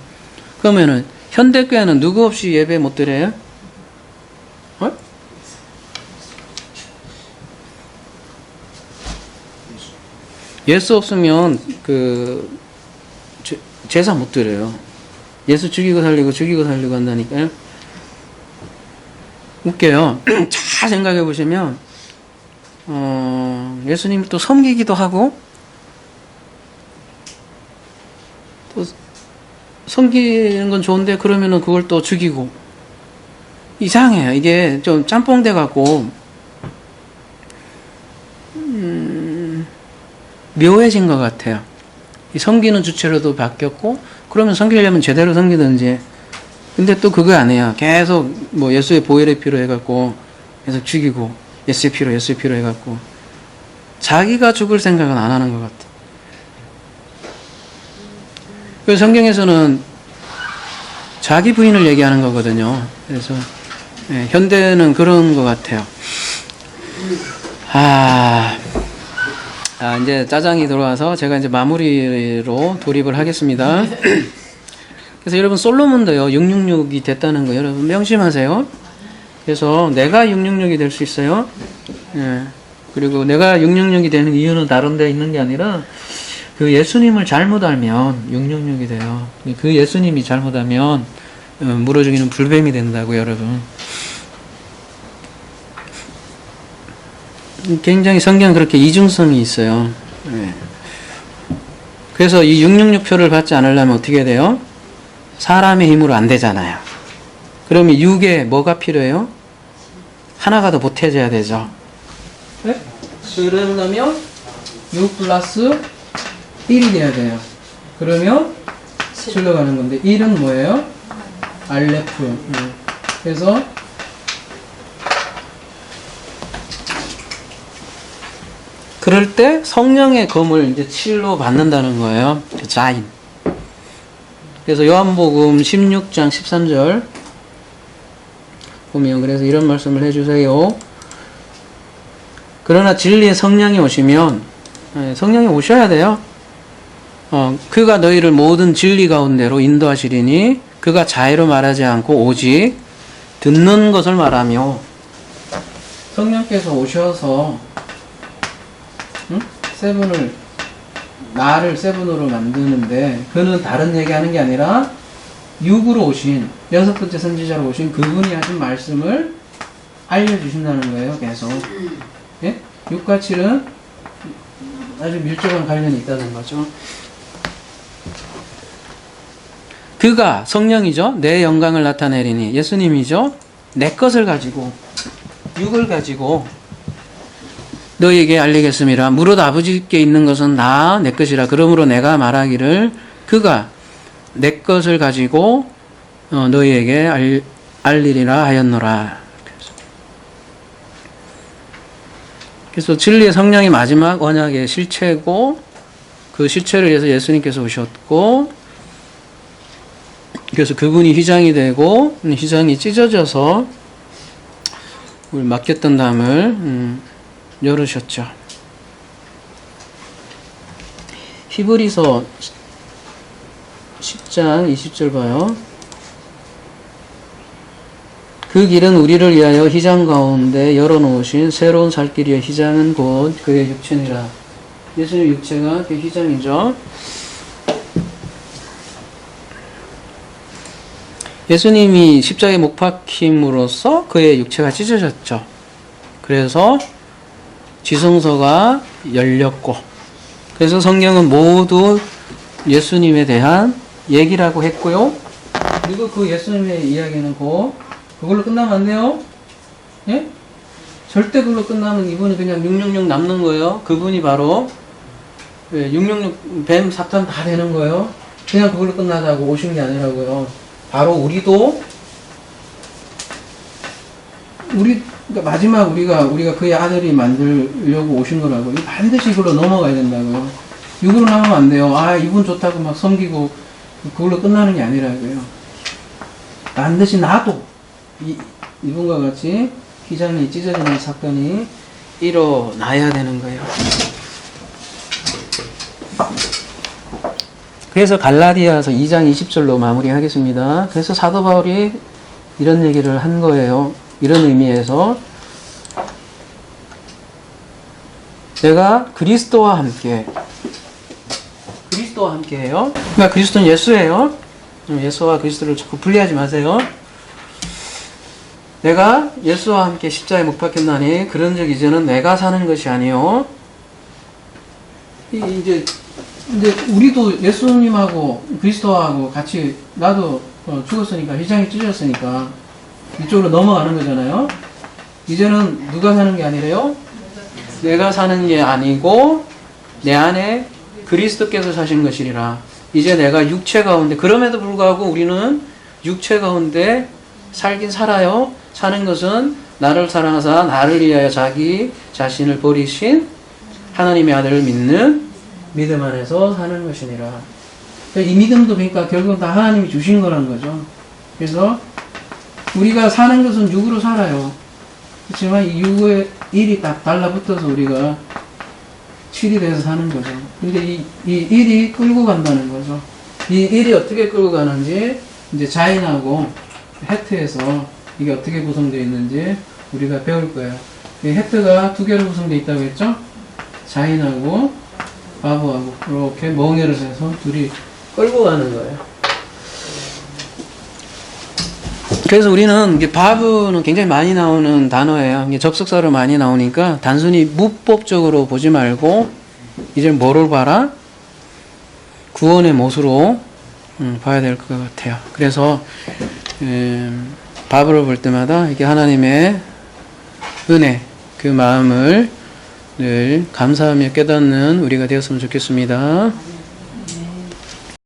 그러면은 현대교회는 누구 없이 예배 못 드려요? 어? 예수 없으면 그 제사 못 드려요. 예수 죽이고 살리고 한다니까요. 웃겨요. 잘 생각해 보시면 예수님을 또 섬기기도 하고 또 섬기는 건 좋은데 그러면은 그걸 또 죽이고 이상해요. 이게 좀 짬뽕 돼 갖고 묘해진 것 같아요. 이 섬기는 주체로도 바뀌었고, 그러면 섬기려면 제대로 섬기든지. 근데 또 그거 아니에요. 계속 뭐 예수의 보혈의 피로 해갖고 계속 죽이고, 예수의 피로 해갖고 자기가 죽을 생각은 안 하는 것 같아. 그 성경에서는 자기 부인을 얘기하는 거거든요. 그래서 예, 현대는 그런 것 같아요. 이제 짜장이 들어와서 제가 이제 마무리로 돌입을 하겠습니다. 그래서 여러분 솔로몬도요 666이 됐다는 거 여러분 명심하세요. 그래서 내가 666이 될 수 있어요. 예. 그리고 내가 666이 되는 이유는 다른 데 있는 게 아니라 그 예수님을 잘못 알면 666이 돼요. 그 예수님이 잘못 알면 물어 죽이는 불뱀이 된다고 여러분. 굉장히 성경은 그렇게 이중성이 있어요. 네. 그래서 이 666표를 받지 않으려면 어떻게 돼요? 사람의 힘으로 안 되잖아요. 그러면 6에 뭐가 필요해요? 하나가 더 보태져야 되죠. 네? 그러려면 6 플러스 1이 돼야 돼요. 그러면 7로 가는 건데 1은 뭐예요? 알레프. 네. 그래서 그럴 때 성령의 검을 이제 7로 받는다는 거예요. 자인. 그래서 요한복음 16장 13절 보면 그래서 이런 말씀을 해주세요. 그러나 진리의 성령이 오시면 성령이 오셔야 돼요. 그가 너희를 모든 진리 가운데로 인도하시리니 그가 자의로 말하지 않고 오직 듣는 것을 말하며. 성령께서 오셔서 세븐을 나를 세븐으로 만드는데 그는 다른 얘기하는 게 아니라 육으로 오신 여섯 번째 선지자로 오신 그분이 하신 말씀을 알려주신다는 거예요. 계속. 예? 육과 칠은 아주 밀접한 관련이 있다는 거죠. 그가 성령이죠. 내 영광을 나타내리니 예수님이죠. 내 것을 가지고 육을 가지고 너희에게 알리겠음이라. 무릇 아버지께 있는 것은 나 내 것이라. 그러므로 내가 말하기를 그가 내 것을 가지고 너희에게 알리리라 하였노라. 그래서 진리의 성령이 마지막 언약의 실체고 그 실체를 위해서 예수님께서 오셨고 그래서 그분이 휘장이 되고 휘장이 찢어져서 우리 맡겼던 담을 열으셨죠. 히브리서 10장 20절 봐요. 그 길은 우리를 위하여 휘장 가운데 열어놓으신 새로운 살 길이여. 휘장은 곧 그의 육체니라. 예수님 육체가 그 휘장이죠. 예수님이 십자가에 못 박힘으로써 그의 육체가 찢어졌죠. 그래서 지성소가 열렸고, 그래서 성경은 모두 예수님에 대한 얘기라고 했고요. 그리고 그 예수님의 이야기는 그걸로 끝나면 안 돼요. 예? 절대 그걸로 끝나면 이분이 그냥 666 남는 거예요. 그분이 바로 666 뱀 사탄 다 되는 거예요. 그냥 그걸로 끝나자고 오신 게 아니라고요. 바로 우리도 그러니까 마지막 우리가 그의 아들이 만들려고 오신 거라고. 반드시 이걸로 넘어가야 된다고요. 이걸로 나오면 안 돼요. 아, 이분 좋다고 막 섬기고 그걸로 끝나는 게 아니라고요. 반드시 나도 이분과 같이 휘장이 찢어지는 사건이 일어나야 되는 거예요. 그래서 갈라디아서 2장 20절로 마무리하겠습니다. 그래서 사도 바울이 이런 얘기를 한 거예요. 이런 의미에서 내가 그리스도와 함께 해요. 그러니까 그리스도는 예수예요. 예수와 그리스도를 자꾸 분리하지 마세요. 내가 예수와 함께 십자가에 못 박혔나니 그런즉 이제는 내가 사는 것이 아니요. 이제 우리도 예수님하고 그리스도하고 같이 나도 죽었으니까 휘장이 찢어졌으니까 이쪽으로 넘어가는 거잖아요. 이제는 누가 사는 게 아니래요? 내가 사는 게 아니고 내 안에 그리스도께서 사시는 것이리라. 이제 내가 육체 가운데, 그럼에도 불구하고 우리는 육체 가운데 살긴 살아요. 사는 것은 나를 사랑하사 나를 위하여 자기 자신을 버리신 하나님의 아들을 믿는 믿음 안에서 사는 것이니라. 이 믿음도 그러니까 결국 다 하나님이 주신 거라는 거죠. 그래서 우리가 사는 것은 육으로 살아요. 그렇지만 이 육의 일이 딱 달라붙어서 우리가 7이 돼서 사는 거죠. 근데 이 일이 끌고 간다는 거죠. 이 일이 어떻게 끌고 가는지 이제 자인하고 헤트에서 이게 어떻게 구성되어 있는지 우리가 배울 거예요. 이 헤트가 두 개로 구성되어 있다고 했죠? 자인하고 바브하고 이렇게 멍에를 해서 둘이 끌고 가는 거예요. 그래서 우리는 이게 바브는 굉장히 많이 나오는 단어예요. 이게 접속사로 많이 나오니까 단순히 문법적으로 보지 말고 이제 뭐를 봐라? 구원의 못으로 봐야 될 것 같아요. 그래서 바브를 볼 때마다 이게 하나님의 은혜, 그 마음을 늘 감사하며 깨닫는 우리가 되었으면 좋겠습니다.